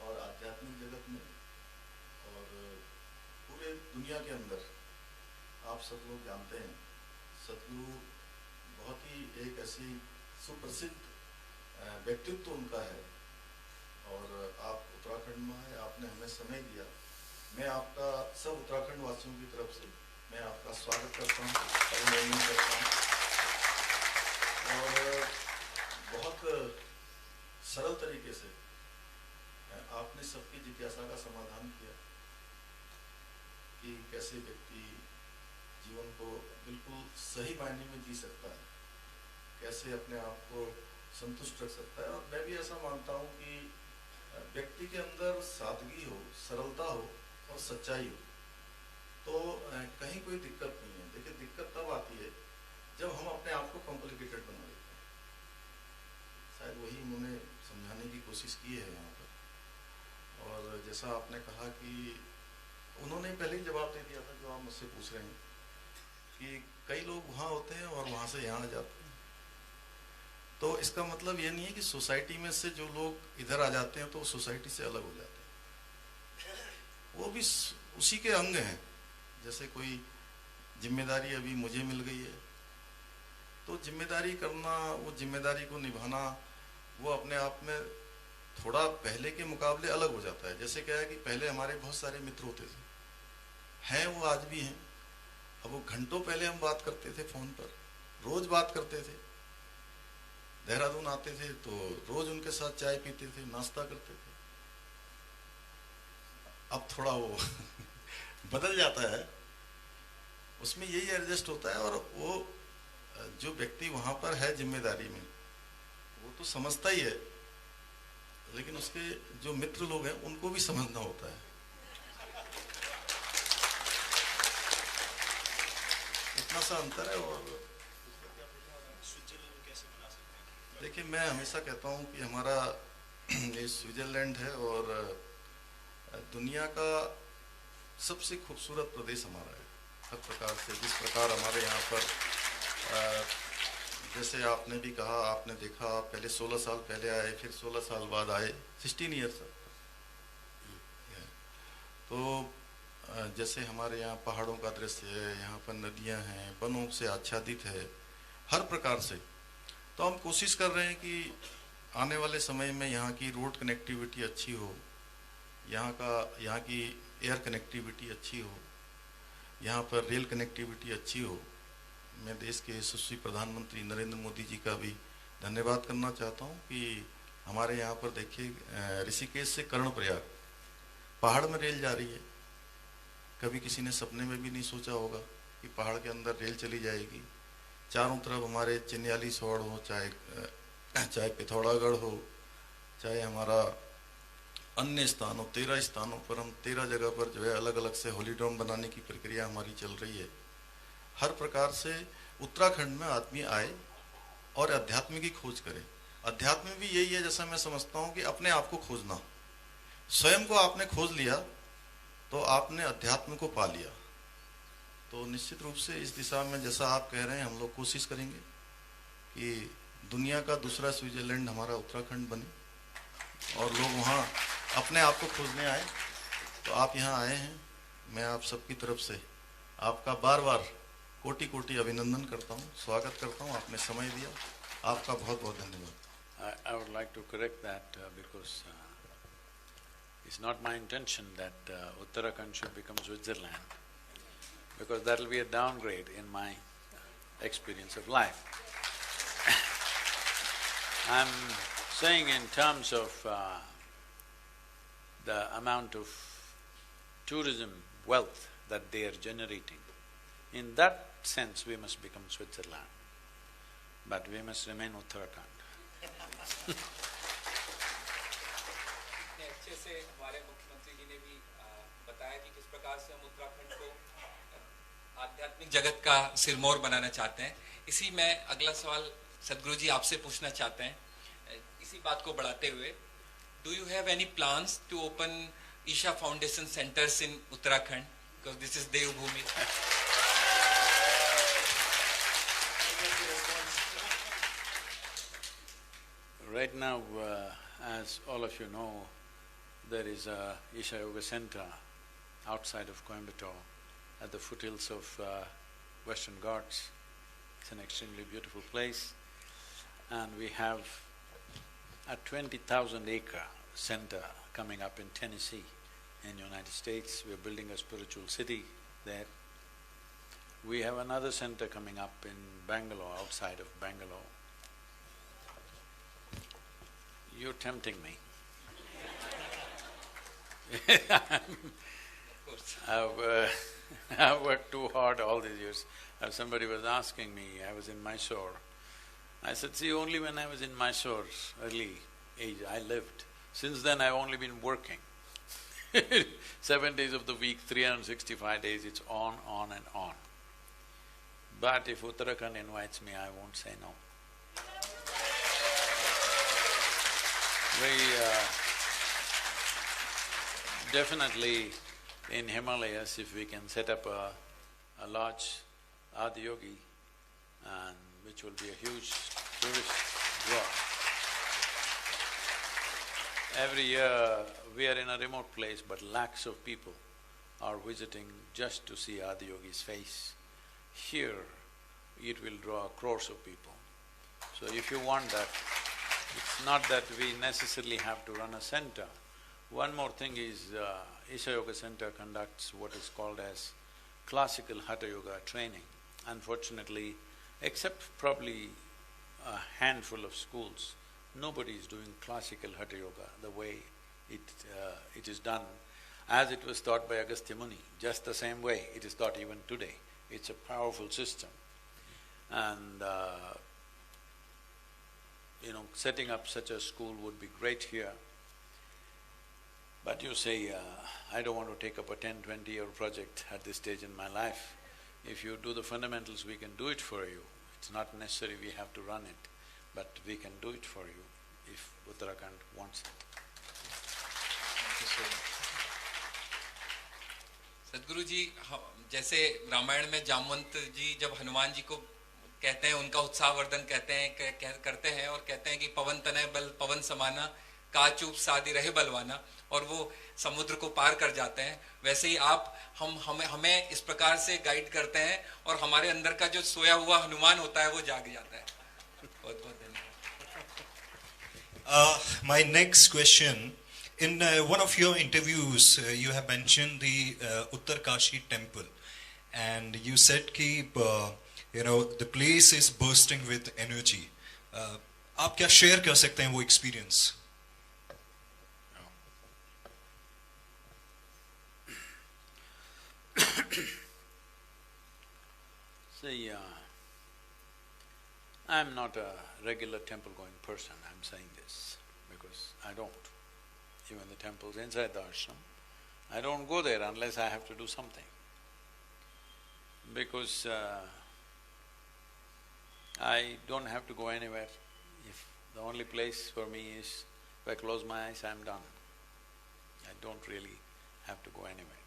और आध्यात्मिक जगत में और पूरे दुनिया के अंदर आप सब लोग जानते हैं सदगुरु बहुत ही एक ऐसी सुप्रसिद्ध व्यक्तित्व उनका है और आप उत्तराखंड में आए, आपने हमें समय दिया। मैं आपका सब उत्तराखंड वासियों की तरफ से मैं आपका स्वागत करता हूँ, अभिनंदन करता हूँ। और बहुत सरल तरीके से आपने सबकी जिज्ञासा का समाधान किया कि कैसे व्यक्ति जीवन को बिल्कुल सही मायने में जी सकता है, कैसे अपने आप को संतुष्ट रख सकता है। और मैं भी ऐसा मानता हूँ कि व्यक्ति के अंदर सादगी हो, सरलता हो और सच्चाई हो तो कहीं कोई दिक्कत नहीं है। देखिए, दिक्कत तब आती है जब हम अपने आप को कॉम्प्लिकेटेड बना लेते हैं। शायद वही उन्होंने समझाने की कोशिश की है यहाँ पर। और जैसा आपने कहा कि उन्होंने पहले ही जवाब दे दिया था जो आप मुझसे पूछ रहे हैं कि कई लोग वहाँ होते हैं और वहाँ से यहाँ आ जाते हैं। तो इसका मतलब ये नहीं है कि सोसाइटी में से जो लोग इधर आ जाते हैं तो सोसाइटी से अलग हो जाते हैं, वो भी उसी के अंग हैं। जैसे कोई जिम्मेदारी अभी मुझे मिल गई है तो जिम्मेदारी करना, वो जिम्मेदारी को निभाना, वो अपने आप में थोड़ा पहले के मुकाबले अलग हो जाता है। जैसे क्या है कि पहले हमारे बहुत सारे मित्र होते थे, हैं वो आज भी हैं। अब वो घंटों पहले हम बात करते थे फोन पर, रोज बात करते थे। देहरादून आते थे तो रोज उनके साथ चाय पीते थे, नाश्ता करते थे। अब थोड़ा वो बदल जाता है, उसमें यही एडजस्ट होता है। और वो जो व्यक्ति वहां पर है जिम्मेदारी में, वो तो समझता ही है, लेकिन उसके जो मित्र लोग हैं उनको भी समझना होता है। इतना सा अंतर है। और देखिए, मैं हमेशा कहता हूँ कि हमारा ये स्विट्जरलैंड है और दुनिया का सबसे खूबसूरत प्रदेश हमारा है। हर प्रकार से, जिस प्रकार हमारे यहाँ पर जैसे आपने भी कहा, आपने देखा, आप पहले 16 साल पहले आए, फिर 16 साल बाद आए, 16 ईयर्स। तो जैसे हमारे यहाँ पहाड़ों का दृश्य है, यहाँ पर नदियाँ हैं, वनों से आच्छादित है हर प्रकार से। तो हम कोशिश कर रहे हैं कि आने वाले समय में यहाँ की रोड कनेक्टिविटी अच्छी हो, यहाँ की एयर कनेक्टिविटी अच्छी हो, यहाँ पर रेल कनेक्टिविटी अच्छी हो। मैं देश के यशस्वी प्रधानमंत्री नरेंद्र मोदी जी का भी धन्यवाद करना चाहता हूँ कि हमारे यहाँ पर देखिए ऋषिकेश से कर्णप्रयाग पहाड़ में रेल जा रही है। कभी किसी ने सपने में भी नहीं सोचा होगा कि पहाड़ के अंदर रेल चली जाएगी। चारों तरफ हमारे चिन्याली सौड़ हो, चाहे पिथौरागढ़ हो, चाहे हमारा अन्य स्थानों 13 स्थानों पर हम 13 जगह पर जो है अलग अलग से हॉलीड्रोम बनाने की प्रक्रिया हमारी चल रही है। हर प्रकार से उत्तराखंड में आदमी आए और अध्यात्म की खोज करे। अध्यात्म भी यही है, जैसा मैं समझता हूँ कि अपने आप को खोजना। स्वयं को आपने खोज लिया तो आपने अध्यात्म को पा लिया। तो निश्चित रूप से इस दिशा में जैसा आप कह रहे हैं हम लोग कोशिश करेंगे कि दुनिया का दूसरा स्विट्जरलैंड हमारा उत्तराखंड बने और लोग वहाँ अपने आप को खोजने आए। तो आप यहाँ आए हैं, मैं आप सबकी तरफ से आपका बार बार कोटि कोटि अभिनंदन करता हूँ, स्वागत करता हूँ। आपने समय दिया, आपका बहुत बहुत धन्यवाद। I would like to correct that because it's not my intention that Uttarakhand should become Switzerland, because that will be a downgrade in my experience of life. I'm saying in terms of the amount of tourism wealth that they are generating. In that sense, we must become Switzerland, but we must remain Uttarakhand. अच्छे से हमारे मुख्यमंत्री जी ने भी बताया कि किस प्रकार से हम उत्तराखंड को आध्यात्मिक जगत का सिरमौर बनाना चाहते हैं। इसी में अगला सवाल सदगुरु जी आपसे पूछना चाहते हैं, इसी बात को बढ़ाते हुए, do you have any plans to open Isha foundation centres in Uttarakhand, because this is Devbhoomi? Right now, as all of you know, there is a Isha Yoga Center outside of Coimbatore at the foothills of Western Ghats. It's an extremely beautiful place, and we have a 20,000-acre center coming up in Tennessee in United States. We're building a spiritual city there. We have another center coming up in Bangalore, outside of Bangalore. You're tempting me. I've worked too hard all these years. Somebody was asking me, I was in Mysore. I said, see, only when I was in Mysore's early age, I lived. Since then, I've only been working. 7 days of the week, 365 days, it's on and on. But if Uttarakhand invites me, I won't say no. Definitely in Himalayas, if we can set up a large Adiyogi, and which will be a huge tourist draw. Every year we are in a remote place, but lakhs of people are visiting just to see Adiyogi's face. Here, it will draw crores of people. So if you want that, it's not that we necessarily have to run a center. One more thing is, Isha Yoga Center conducts what is called as classical Hatha Yoga training. Unfortunately, except probably a handful of schools, nobody is doing classical Hatha Yoga the way it is done, as it was taught by Agastya Muni, just the same way it is taught even today. It's a powerful system. And setting up such a school would be great here. But you say, I don't want to take up a 10-20-year project at this stage in my life. If you do the fundamentals, we can do it for you. It's not necessary we have to run it, but we can do it for you if Uttarakhand wants it. सदगुरु जी, जैसे रामायण में जामवंत जी जब हनुमान जी को कहते हैं, उनका उत्साहवर्धन करते हैं और कहते हैं कि पवन तनय बल पवन समाना, काचूप सादि रहे बलवाना, और वो समुद्र को पार कर जाते हैं, वैसे ही आप हमें इस प्रकार से गाइड करते हैं और हमारे अंदर का जो सोया हुआ हनुमान होता है वो जाग जाता है। बहुत बहुत धन्यवाद। My next question, in one of your interviews, you have mentioned the Uttarkashi temple, and you said that the place is bursting with energy. आप क्या शेयर कर सकते हैं वो experience? See, I'm not a regular temple-going person, I'm saying this, because I don't. Even the temples inside the ashram, I don't go there unless I have to do something. Because I don't have to go anywhere. If the only place for me is, if I close my eyes, I'm done. I don't really have to go anywhere.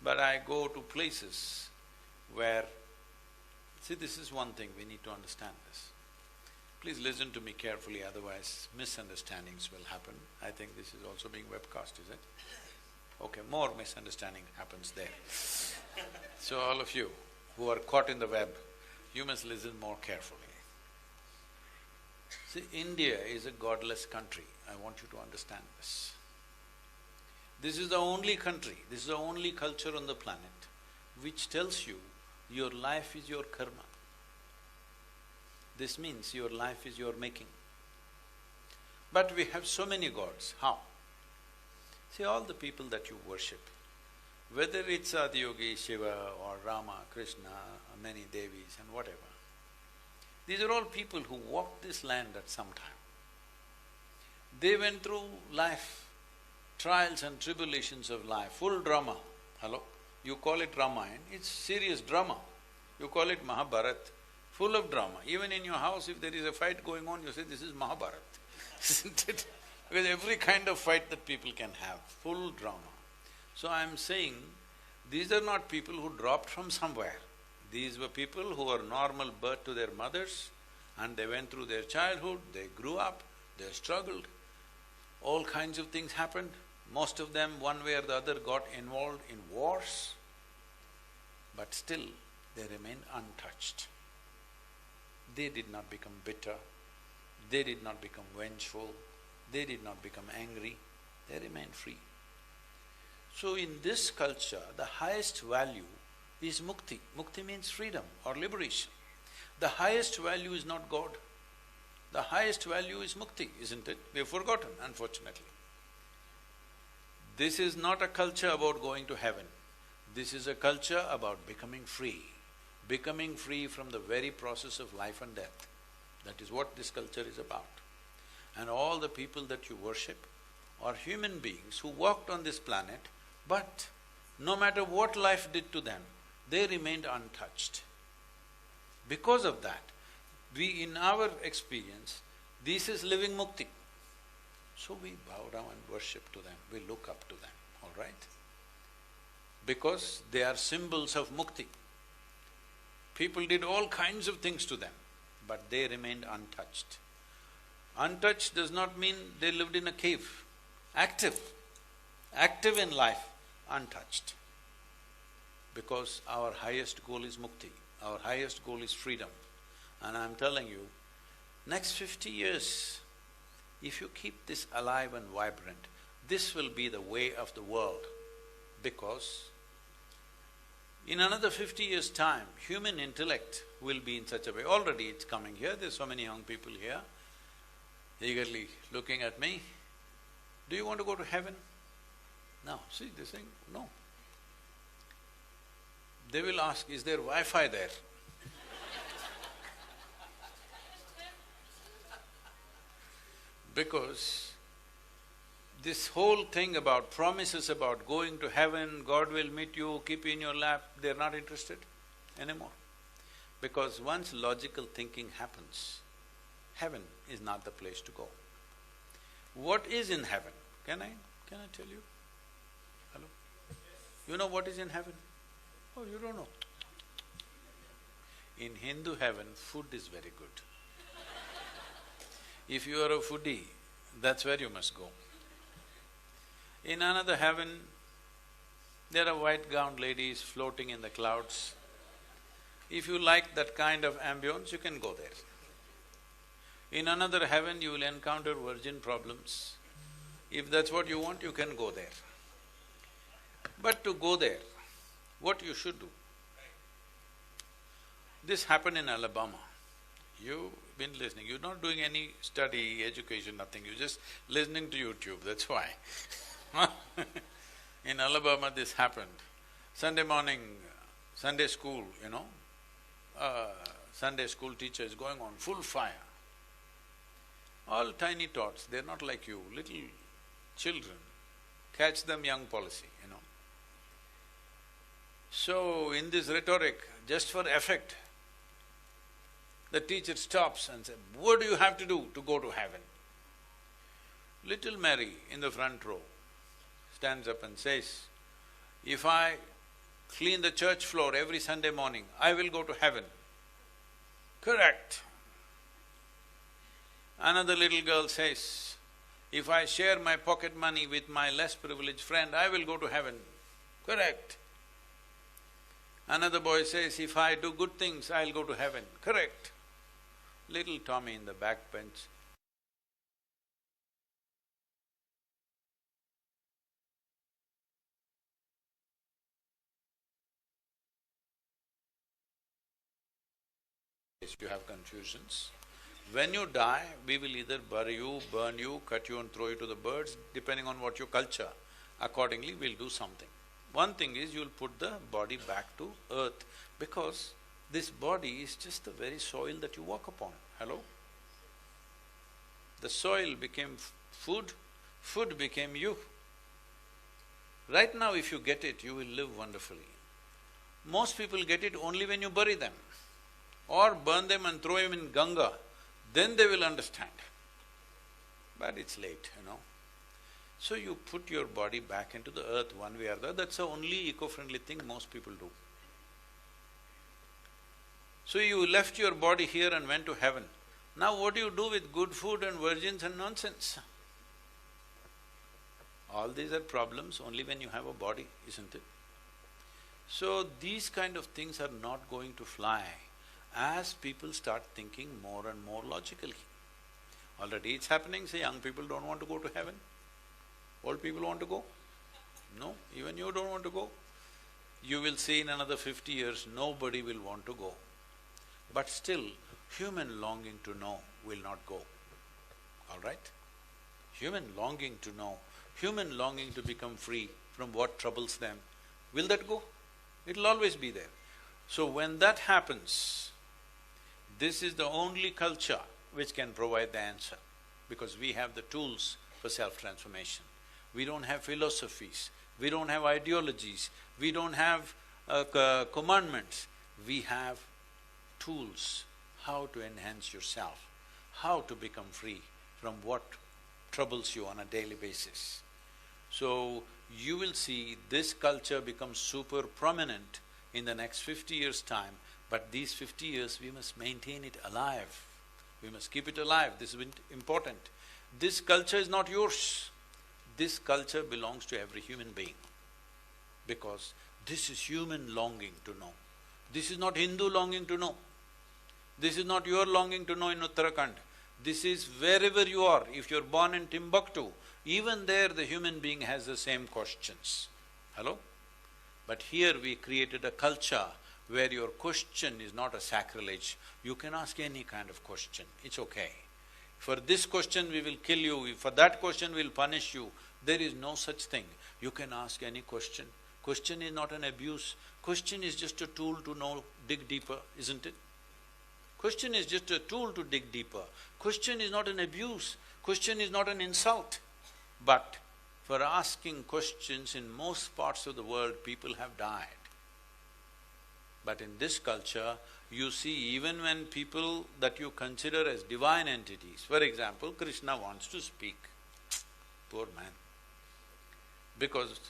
But I go to places where… See, this is one thing, we need to understand this. Please listen to me carefully, otherwise misunderstandings will happen. I think this is also being webcast, is it? Okay, more misunderstanding happens there. So all of you who are caught in the web, you must listen more carefully. See, India is a godless country, I want you to understand this. This is the only country, this is the only culture on the planet which tells you your life is your karma. This means your life is your making. But we have so many gods, how? See, all the people that you worship, whether it's Adiyogi, Shiva or Rama, Krishna, or many Devis and whatever, these are all people who walked this land at some time. They went through life, trials and tribulations of life, full drama. Hello? You call it Ramayana, it's serious drama. You call it Mahabharata, full of drama. Even in your house, if there is a fight going on, you say, this is Mahabharata, isn't it? Because every kind of fight that people can have, full drama. So I'm saying, these are not people who dropped from somewhere. These were people who were normal birth to their mothers, and they went through their childhood, they grew up, they struggled, all kinds of things happened. Most of them, one way or the other, got involved in wars, but still they remained untouched. They did not become bitter, they did not become vengeful, they did not become angry, they remained free. So in this culture, the highest value is mukti. Mukti means freedom or liberation. The highest value is not God. The highest value is mukti, isn't it? We have forgotten, unfortunately. This is not a culture about going to heaven. This is a culture about becoming free from the very process of life and death. That is what this culture is about. And all the people that you worship are human beings who walked on this planet, but no matter what life did to them, they remained untouched. Because of that, we, in our experience, this is living mukti. So we bow down and worship to them, we look up to them, all right? Because they are symbols of mukti. People did all kinds of things to them, but they remained untouched. Untouched does not mean they lived in a cave. Active in life, untouched. Because our highest goal is mukti, our highest goal is freedom. And I'm telling you, next 50 years, if you keep this alive and vibrant, this will be the way of the world. Because in another 50 years' time, human intellect will be in such a way. Already it's coming here, there's so many young people here, eagerly looking at me. Do you want to go to heaven? No, see, they're saying, no. They will ask, is there Wi-Fi there? Because this whole thing about promises about going to heaven, God will meet you, keep you in your lap, they're not interested anymore. Because once logical thinking happens, heaven is not the place to go. What is in heaven? Can I tell you? Hello? You know what is in heaven? Oh, you don't know. In Hindu heaven, food is very good. If you are a foodie, that's where you must go. In another heaven, there are white-gowned ladies floating in the clouds. If you like that kind of ambience, you can go there. In another heaven, you will encounter virgin problems. If that's what you want, you can go there. But to go there, what you should do? This happened in Alabama. been listening. You're not doing any study, education, nothing, you're just listening to YouTube, that's why. In Alabama this happened. Sunday morning, Sunday school, Sunday school teacher is going on full fire. All tiny tots, they're not like you, little children. Catch them young policy, So, in this rhetoric, just for effect, the teacher stops and says, "What do you have to do to go to heaven?" Little Mary in the front row stands up and says, "If I clean the church floor every Sunday morning, I will go to heaven." Correct. Another little girl says, "If I share my pocket money with my less privileged friend, I will go to heaven." Correct. Another boy says, "If I do good things, I'll go to heaven." Correct. Little Tommy in the back bench you have confusions. When you die, we will either bury you, burn you, cut you and throw you to the birds, depending on what your culture. Accordingly, we'll do something. One thing is, you'll put the body back to earth, because this body is just the very soil that you walk upon. Hello? The soil became food, food became you. Right now, if you get it, you will live wonderfully. Most people get it only when you bury them or burn them and throw them in Ganga, then they will understand. But it's late, So you put your body back into the earth one way or the other, that's the only eco-friendly thing most people do. So you left your body here and went to heaven. Now what do you do with good food and virgins and nonsense? All these are problems only when you have a body, isn't it? So these kind of things are not going to fly as people start thinking more and more logically. Already it's happening, say young people don't want to go to heaven. Old people want to go? No, even you don't want to go. You will see in another 50 years, nobody will want to go. But still, human longing to know will not go, all right? Human longing to know, human longing to become free from what troubles them, will that go? It'll always be there. So when that happens, this is the only culture which can provide the answer, because we have the tools for self-transformation. We don't have philosophies, we don't have ideologies, we don't have commandments, we have tools how to enhance yourself, how to become free from what troubles you on a daily basis. So, you will see this culture become super prominent in the next 50 years' time, but these 50 years we must maintain it alive. We must keep it alive, this is important. This culture is not yours. This culture belongs to every human being, because this is human longing to know. This is not Hindu longing to know. This is not your longing to know in Uttarakhand. This is wherever you are. If you're born in Timbuktu, even there the human being has the same questions. Hello? But here we created a culture where your question is not a sacrilege. You can ask any kind of question, it's okay. For this question we will kill you, for that question we'll punish you. There is no such thing. You can ask any question. Question is not an abuse. Question is just a tool to know, dig deeper, isn't it? Question is just a tool to dig deeper. Question is not an abuse. Question is not an insult. But for asking questions in most parts of the world, people have died. But in this culture, you see even when people that you consider as divine entities, for example, Krishna wants to speak, poor man. Because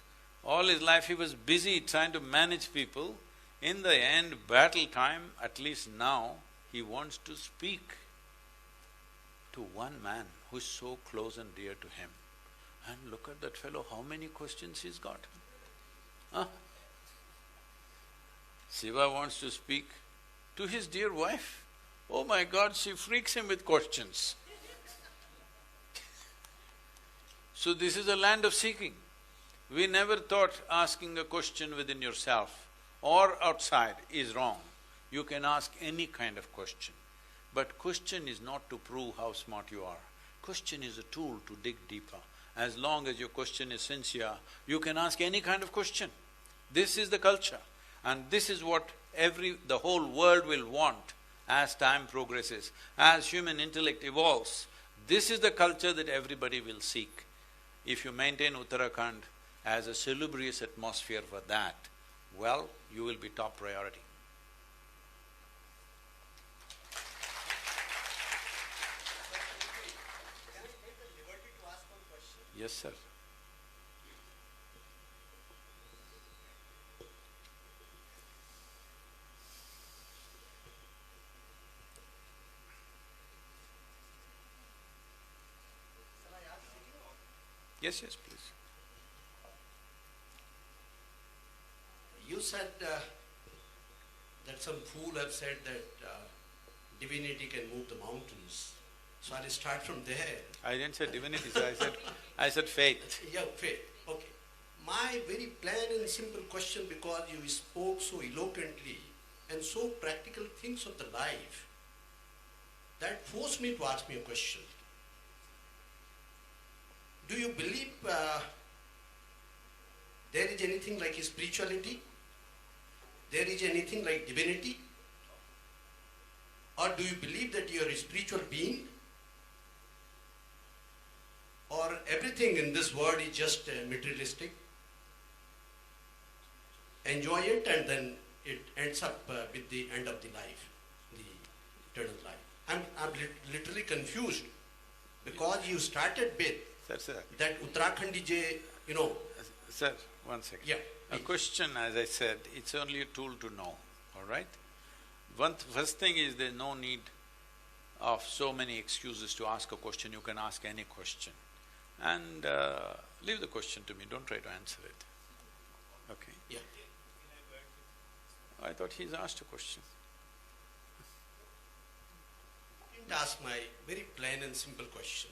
all his life he was busy trying to manage people, in the end, battle time, at least now, he wants to speak to one man who is so close and dear to him. And look at that fellow, how many questions he's got. Huh? Shiva wants to speak to his dear wife. Oh my God, she freaks him with questions. So this is a land of seeking. We never thought asking a question within yourself or outside is wrong. You can ask any kind of question. But question is not to prove how smart you are. Question is a tool to dig deeper. As long as your question is sincere, you can ask any kind of question. This is the culture, and this is what the whole world will want as time progresses, as human intellect evolves. This is the culture that everybody will seek. If you maintain Uttarakhand as a salubrious atmosphere for that, well, you will be top priority. Can I take the liberty to ask one question? Yes, sir. Shall I ask sitting? Yes, yes, please. You said that some fool have said that divinity can move the mountains. So I'll start from there. I didn't say divinity, sir, I said faith. Yeah, faith. Okay. My very plain and simple question, because you spoke so eloquently and so practical things of the life, that forced me to ask me a question. Do you believe there is anything like spirituality? There is anything like divinity? Or do you believe that you are a spiritual being? Or everything in this world is just materialistic? Enjoy it and then it ends up with the end of the life, the eternal life. I'm literally confused, because you started with Sir. that Uttarakhand is a, Sir, one second. Yeah, A please. question, as I said, it's only a tool to know, all right? First thing is there's no need of so many excuses to ask a question. You can ask any question. And leave the question to me, don't try to answer it. Okay? yeah. I thought he's asked a question. Didn't ask my very plain and simple question.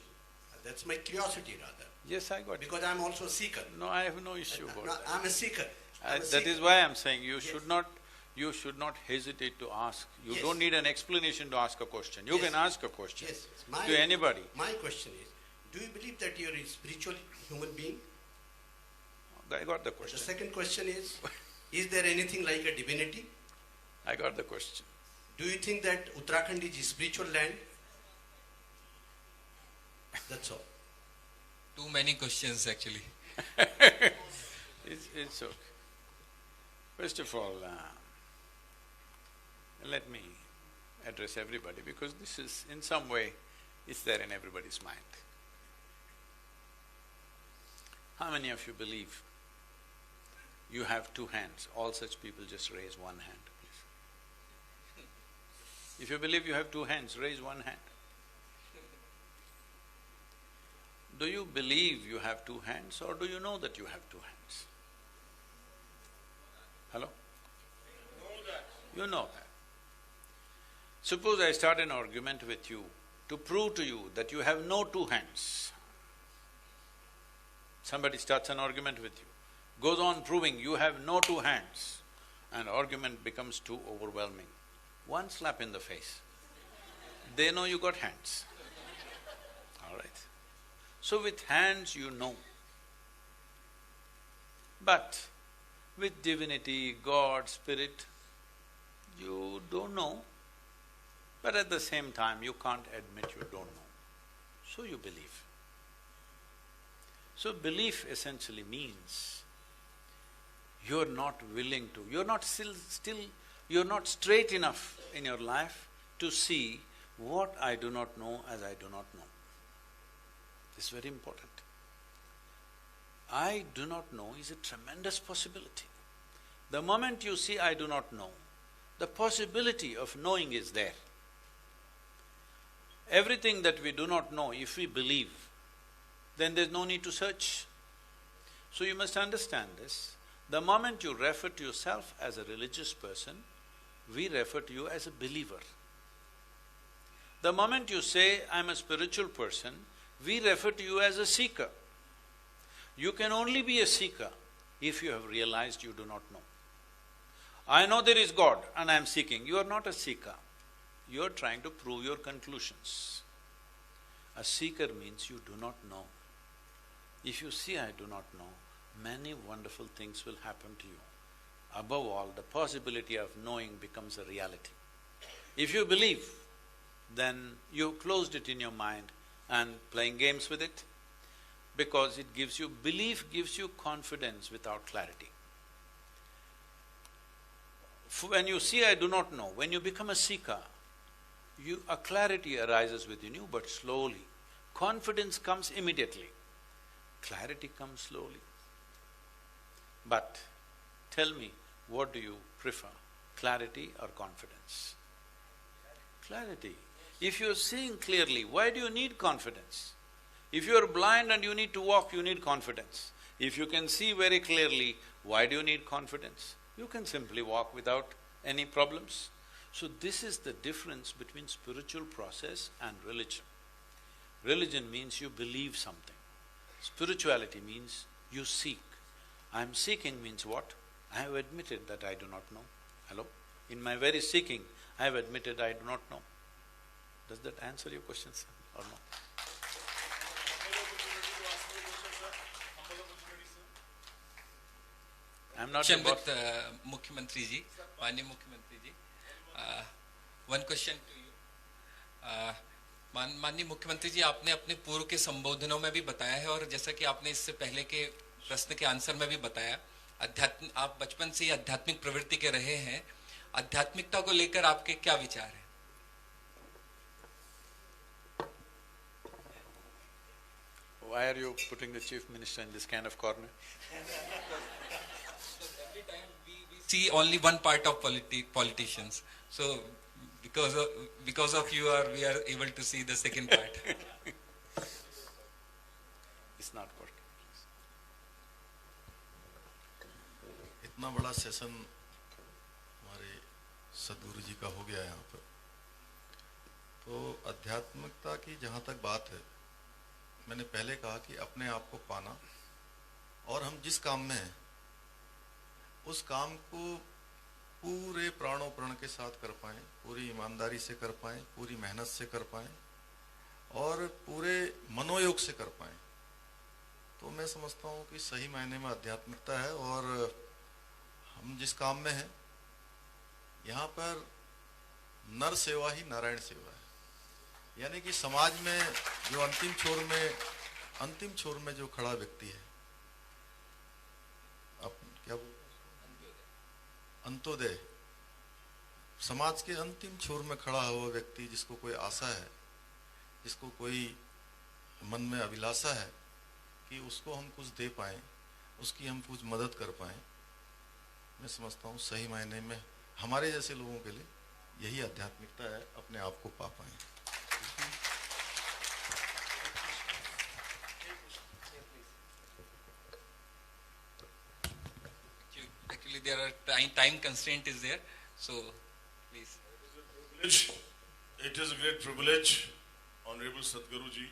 That's my curiosity rather, Yes, I got it. because I'm also a seeker. No, I have no issue about No, that. I'm a seeker. I'm a That seeker. is why I'm saying you Yes. should not hesitate to ask. You Yes. don't need an explanation to ask a question. You Yes. can ask a question Yes, yes. to anybody. My question is, do you believe that you're a spiritual human being? I got the The question. second question is there anything like a divinity? I got the question. Do you think that Uttarakhand is a spiritual land? That's all. Too many questions actually. It's okay. First of all, let me address everybody, because this is, in some way, it's there in everybody's mind. How many of you believe you have two hands? All such people just raise one hand, please. If you believe you have two hands, raise one hand. Do you believe you have two hands, or do you know that you have two hands? Hello? You know that. Suppose I start an argument with you to prove to you that you have no two hands. Somebody starts an argument with you, goes on proving you have no two hands, and argument becomes too overwhelming. One slap in the face, they know you got hands, all right? So with hands you know. But with divinity, God, spirit, you don't know, but at the same time you can't admit you don't know, so you believe. So belief essentially means you're not willing to, you're not you're not straight enough in your life to see what I do not know as I do not know. This is very important. I do not know is a tremendous possibility. The moment you see I do not know, the possibility of knowing is there. Everything that we do not know, if we believe, then there's no need to search. So you must understand this. The moment you refer to yourself as a religious person, we refer to you as a believer. The moment you say, I'm a spiritual person, we refer to you as a seeker. You can only be a seeker if you have realized you do not know. I know there is God and I am seeking. You are not a seeker. you're trying to prove your conclusions. A seeker means you do not know. If you see I do not know, many wonderful things will happen to you. Above all, the possibility of knowing becomes a reality. If you believe, then you closed it in your mind and playing games with it, because it gives you… belief gives you confidence without clarity. When you see I do not know, when you become a seeker, a clarity arises within you, but slowly. Confidence comes immediately, clarity comes slowly. But tell me, what do you prefer, clarity or confidence? Clarity. If you're seeing clearly, why do you need confidence? If you're blind and you need to walk, you need confidence. If you can see very clearly, why do you need confidence? You can simply walk without any problems. So this is the difference between spiritual process and religion. Religion means you believe something. Spirituality means you seek. I'm seeking means what? I have admitted that I do not know. Hello? In my very seeking, I have admitted I do not know. Does that answer your question, sir, or no? I'm not Question the boss. with Mukhyamantri ji, माननीय मुख्यमंत्री जी. One question to you. माननीय मुख्यमंत्री जी, आपने अपने पूर्व के संबोधनों में भी बताया है और जैसा कि आपने इससे पहले के प्रश्न के आंसर में भी बताया, आप बचपन से ही आध्यात्मिक प्रवृत्ति के रहे हैं. आध्यात्मिकता को लेकर आपके क्या विचार हैं? Why are you putting the Chief Minister in this kind of corner? Every time we see only one part of politicians. So because of you, we are able to see the second part. It's not working. इतना बड़ा session हमारे सदगुरु जी का हो गया यहाँ पर, तो आध्यात्मिकता की जहाँ तक बात है, मैंने पहले कहा कि अपने आप को पाना और हम जिस काम में हैं उस काम को पूरे प्राणों प्रण के साथ कर पाएं, पूरी ईमानदारी से कर पाएं, पूरी मेहनत से कर पाएं और पूरे मनोयोग से कर पाएं, तो मैं समझता हूँ कि सही मायने में आध्यात्मिकता है. और हम जिस काम में हैं यहाँ पर नर सेवा ही नारायण सेवा है. यानी कि समाज में जो अंतिम छोर में जो खड़ा व्यक्ति है, क्या अंत्योदय, समाज के अंतिम छोर में खड़ा हुआ व्यक्ति, जिसको कोई आशा है, जिसको कोई मन में अभिलाषा है कि उसको हम कुछ दे पाएं, उसकी हम कुछ मदद कर पाएं, मैं समझता हूँ सही मायने में हमारे जैसे लोगों के लिए यही आध्यात्मिकता है, अपने आप को पा पाएं. Actually, there are time constraint is there, so please. It is a great privilege, Honorable Sadhguru Ji.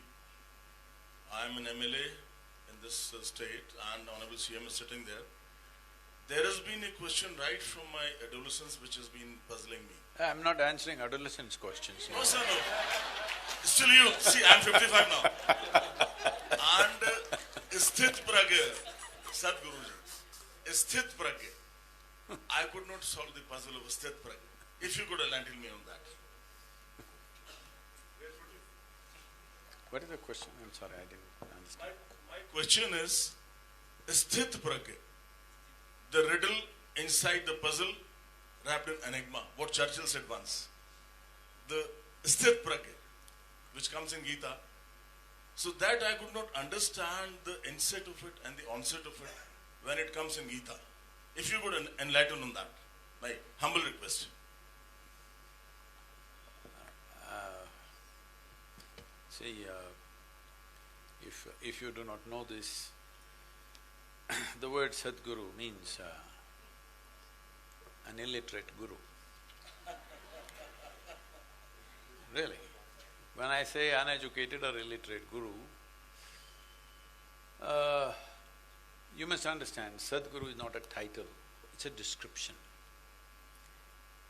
I am an MLA in this state, and Honorable CM is sitting there. There has been a question right from my adolescence which has been puzzling me. I'm not answering adolescents' questions. No, sir, no. Still you. See, I'm 55 now. And Sthit Pragya, Sadhguru Ji, Sthit Pragya. I could not solve the puzzle of Sthit Pragya. If you could enlighten me on that. What is the question? I'm sorry, I didn't understand. My question is, Sthit Pragya, the riddle inside the puzzle wrapped in enigma, what Churchill said once. The Sthit Pragya, which comes in Gita. So that I could not understand the inset of it and the onset of it when it comes in Gita. If you could enlighten on that, my humble request. See, if you do not know this, the word Sadhguru means an illiterate guru. Really. When I say uneducated or illiterate guru, you must understand, Sadhguru is not a title, it's a description.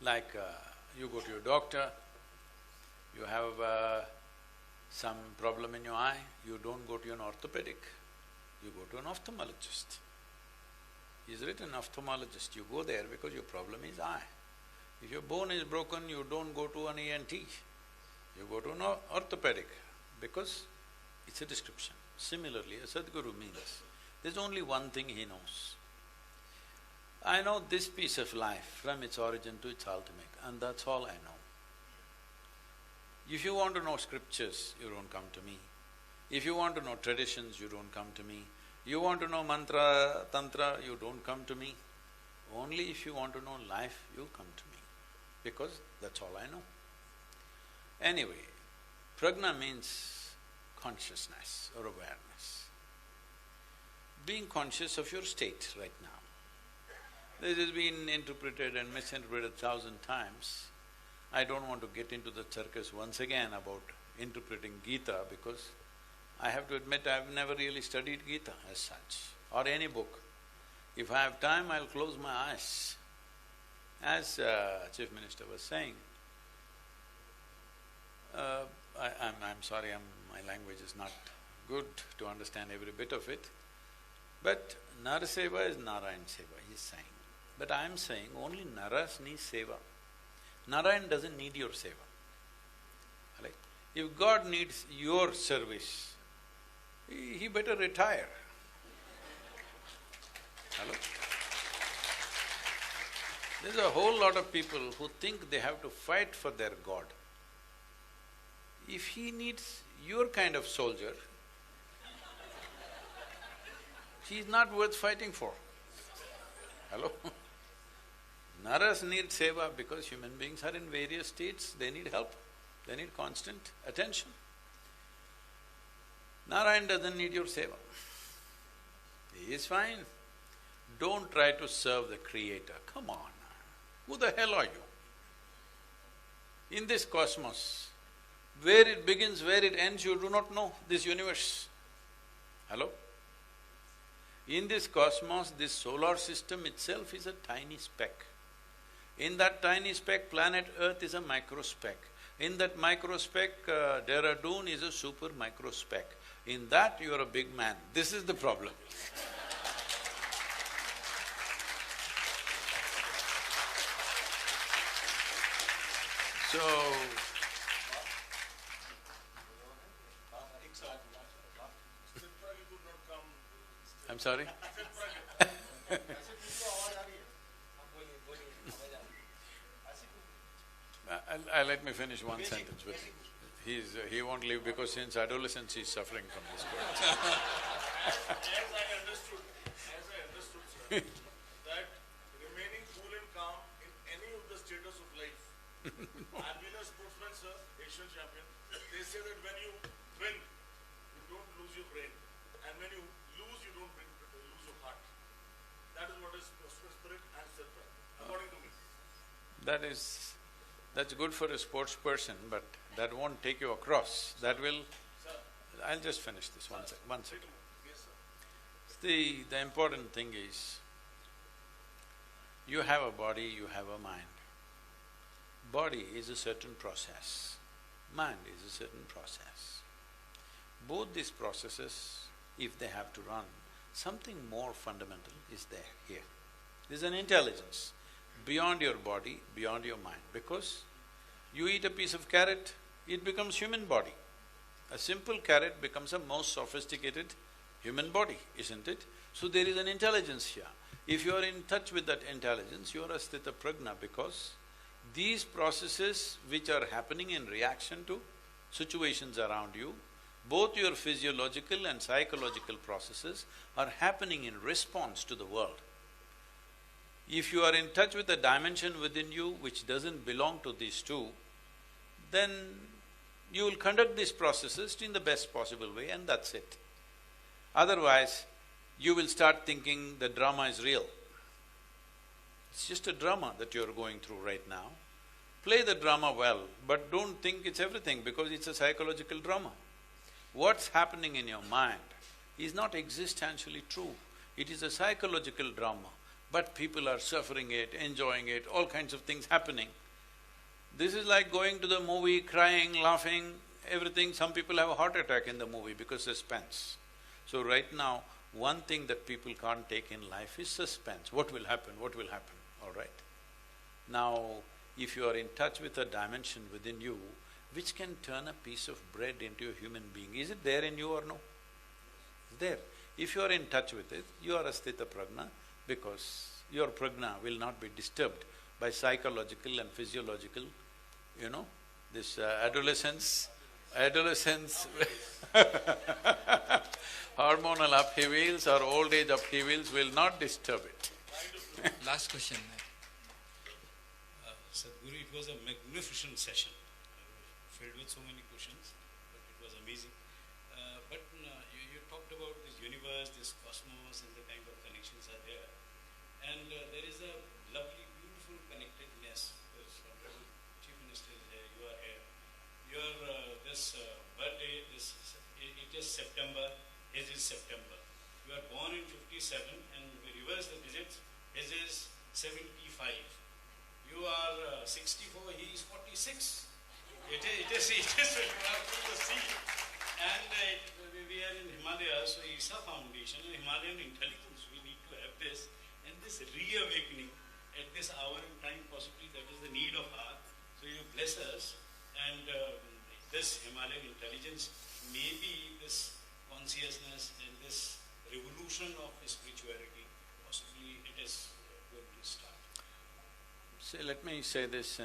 Like you go to your doctor, You have some problem in your eye, you don't go to an orthopedic, you go to an ophthalmologist. He's written ophthalmologist, you go there because your problem is eye. If your bone is broken, you don't go to an ENT, you go to an orthopedic because it's a description. Similarly, a Sadhguru means there's only one thing he knows. I know this piece of life from its origin to its ultimate, and that's all I know. If you want to know scriptures, you don't come to me. If you want to know traditions, you don't come to me. You want to know mantra, tantra, you don't come to me. Only if you want to know life, you come to me, because that's all I know. Anyway, prajna means consciousness or awareness. Being conscious of your state right now. This has been interpreted and misinterpreted 1,000 times. I don't want to get into the circus once again about interpreting Gita because I have to admit I've never really studied Gita as such, or any book. If I have time, I'll close my eyes. As Chief Minister was saying, I'm sorry, my language is not good to understand every bit of it, but Nar Seva is Narayan Seva, he's saying. But I'm saying only Naras need Seva. Narayan doesn't need your seva. Right? If God needs your service, he better retire. Hello? There's a whole lot of people who think they have to fight for their God. If he needs your kind of soldier, he's not worth fighting for. Hello? Naras need seva because human beings are in various states, they need help, they need constant attention. Narayan doesn't need your seva. He is fine. Don't try to serve the Creator, come on. Who the hell are you? In this cosmos, where it begins, where it ends, you do not know this universe. Hello? In this cosmos, this solar system itself is a tiny speck. In that tiny speck, planet Earth is a microspeck. In that microspeck, Dehradun is a super microspeck. In that, you are a big man. This is the problem. So… I'm sorry? Let me finish one sentence with him. He won't leave because since adolescence he's suffering from this problem. As I understood, sir, that remaining cool and calm in any of the status of life. I've been a sportsman, sir, Asian champion. They say that when you win, you don't lose your brain, and when you lose, you don't lose your heart. That is what is spirit and self-pride, according to me. That's good for a sports person, but that won't take you across. That will… Sir, I'll just finish this one second. yes, sir. The important thing is, you have a body, you have a mind. Body is a certain process, mind is a certain process. Both these processes, if they have to run, something more fundamental is there here. There's an intelligence beyond your body, beyond your mind, because you eat a piece of carrot, it becomes human body. A simple carrot becomes a most sophisticated human body, isn't it? So there is an intelligence here. If you are in touch with that intelligence, you are a sthita prajna because these processes which are happening in reaction to situations around you, both your physiological and psychological processes are happening in response to the world. If you are in touch with a dimension within you which doesn't belong to these two, then you will conduct these processes in the best possible way and that's it. Otherwise, you will start thinking the drama is real. It's just a drama that you're going through right now. Play the drama well, but don't think it's everything because it's a psychological drama. What's happening in your mind is not existentially true, it is a psychological drama, but people are suffering it, enjoying it, all kinds of things happening. This is like going to the movie, crying, laughing, everything. Some people have a heart attack in the movie because suspense. So right now, one thing that people can't take in life is suspense. What will happen? What will happen? All right? Now, if you are in touch with a dimension within you which can turn a piece of bread into a human being, is it there in you or no? It's there. If you are in touch with it, you are a sthita prajna, because your prajna will not be disturbed by psychological and physiological, this adolescence hormonal upheavals or old age upheavals will not disturb it. Last question. Sadhguru, it was a magnificent session, filled with so many questions, but it was amazing. You talked about this universe, this cosmos, and the kind of connections are there. And there is a lovely, beautiful connectedness. Because Honorable Chief Minister is here, you are here. Your this birthday, it is September, his is September. You are born in 57, and we reverse the digits, his is 75. You are 64, he is 46. It is from the sea. And we are in Himalayas, so Isha Foundation and Himalayan intelligence, we need to have this. And this reawakening at this hour in time, possibly that is the need of our. So you bless us, and this Himalayan intelligence, maybe this consciousness and this revolution of spirituality, possibly it is going to start. See, let me say this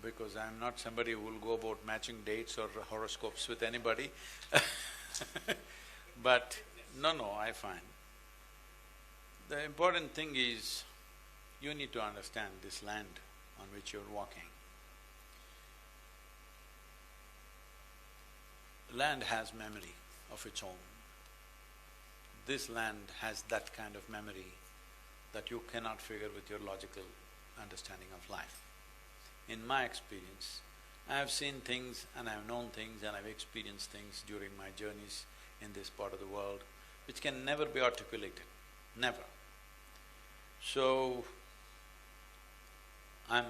because I'm not somebody who will go about matching dates or horoscopes with anybody but no, I find the important thing is you need to understand this land on which you're walking. Land has memory of its own. This land has that kind of memory that you cannot figure with your logical understanding of life. In my experience, I have seen things and I have known things and I've experienced things during my journeys in this part of the world which can never be articulated, never. So, I'm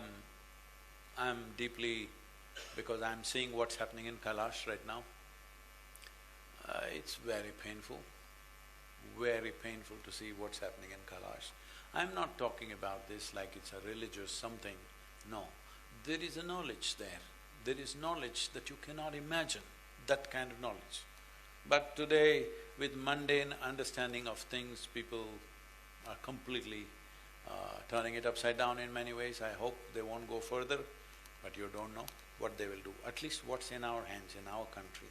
deeply… because I'm seeing what's happening in Kailash right now, it's very painful to see what's happening in Kailash. I'm not talking about this like it's a religious something, no. There is a knowledge there. There is knowledge that you cannot imagine, that kind of knowledge. But today, with mundane understanding of things, people are completely turning it upside down in many ways. I hope they won't go further, but you don't know what they will do. At least what's in our hands, in our country.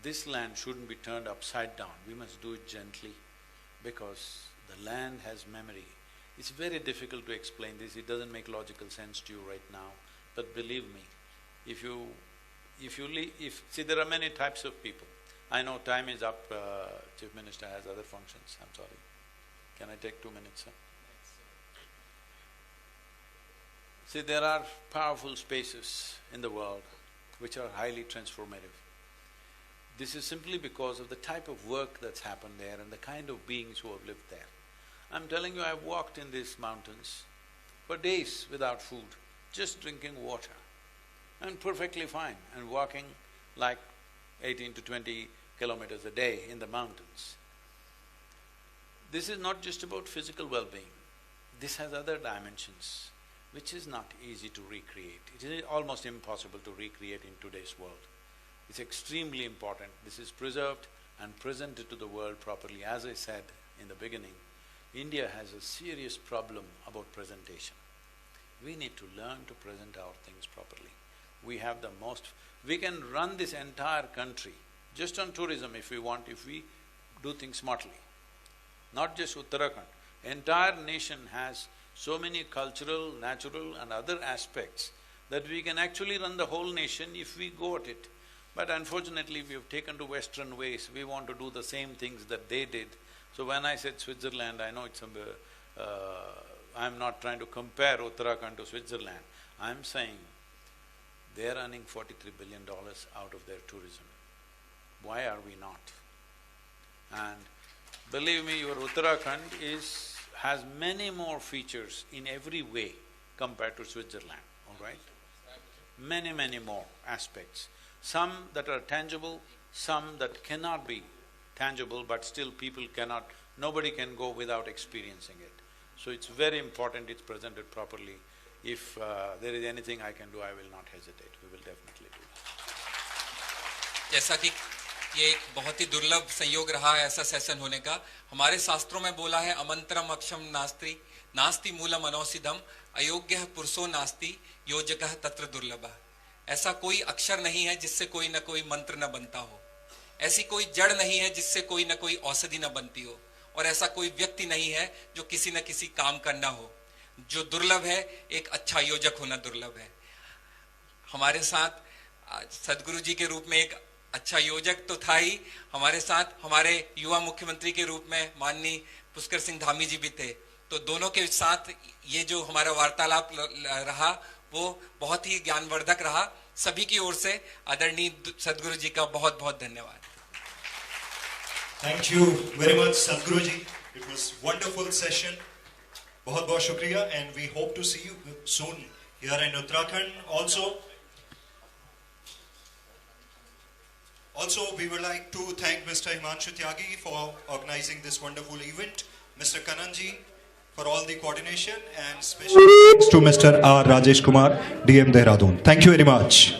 This land shouldn't be turned upside down. We must do it gently because the land has memory. It's very difficult to explain this, it doesn't make logical sense to you right now, but believe me, see, there are many types of people. I know time is up, Chief Minister has other functions, I'm sorry. Can I take 2 minutes, sir? See, there are powerful spaces in the world which are highly transformative. This is simply because of the type of work that's happened there and the kind of beings who have lived there. I'm telling you, I've walked in these mountains for days without food, just drinking water, and perfectly fine, and walking like 18 to 20 kilometers a day in the mountains. This is not just about physical well-being, this has other dimensions which is not easy to recreate. It is almost impossible to recreate in today's world. It's extremely important. This is preserved and presented to the world properly. As I said in the beginning, India has a serious problem about presentation. We need to learn to present our things properly. We have the most… we can run this entire country just on tourism if we want, if we do things smartly. Not just Uttarakhand, entire nation has so many cultural, natural and other aspects that we can actually run the whole nation if we go at it. But unfortunately, we have taken to Western ways, we want to do the same things that they did. So when I said Switzerland, I know it's I'm not trying to compare Uttarakhand to Switzerland. I'm saying they're earning $43 billion out of their tourism. Why are we not? And believe me, your Uttarakhand has many more features in every way compared to Switzerland, all right? Many, many more aspects. Some that are tangible, some that cannot be tangible, but still people cannot… nobody can go without experiencing it. So it's very important it's presented properly. If there is anything I can do, I will not hesitate, we will definitely do that. जैसा कि ये एक बहुत ही दुर्लभ संयोग रहा है ऐसा सेशन होने का, हमारे शास्त्रों में बोला है अमंत्रम अक्षम नास्ति नास्ति मूलम अनौषिधम अयोग्य पुरुषो नास्ति योजकः तत्र दुर्लभः। ऐसा कोई अक्षर नहीं है जिससे कोई न कोई मंत्र न बनता हो, ऐसी कोई जड़ नहीं है जिससे कोई न कोई औषधि न बनती हो, और ऐसा कोई व्यक्ति नहीं है जो किसी न किसी काम का न हो। जो दुर्लभ है, एक अच्छा योजक होना दुर्लभ है। हमारे साथ सदगुरु जी के रूप में एक अच्छा योजक तो था ही, हमारे साथ हमारे युवा मुख्यमंत्री के रूप में माननीय पुष्कर सिंह धामी जी भी थे। तो दोनों के साथ ये जो हमारा वार्तालाप रहा वो बहुत ही ज्ञानवर्धक रहा। सभी की ओर से आदरणीय सदगुरु जी का बहुत बहुत धन्यवाद। Thank you very much, Sadhguru ji. It was wonderful session. बहुत बहुत शुक्रिया, and we hope to see you soon here in Uttarakhand also. Also, we would like to thank Mr. Himanshu Tyagi for organizing this wonderful event, Mr. Kananji for all the coordination, and special thanks to Mr. R. Rajesh Kumar, DM Dehradun. Thank you very much.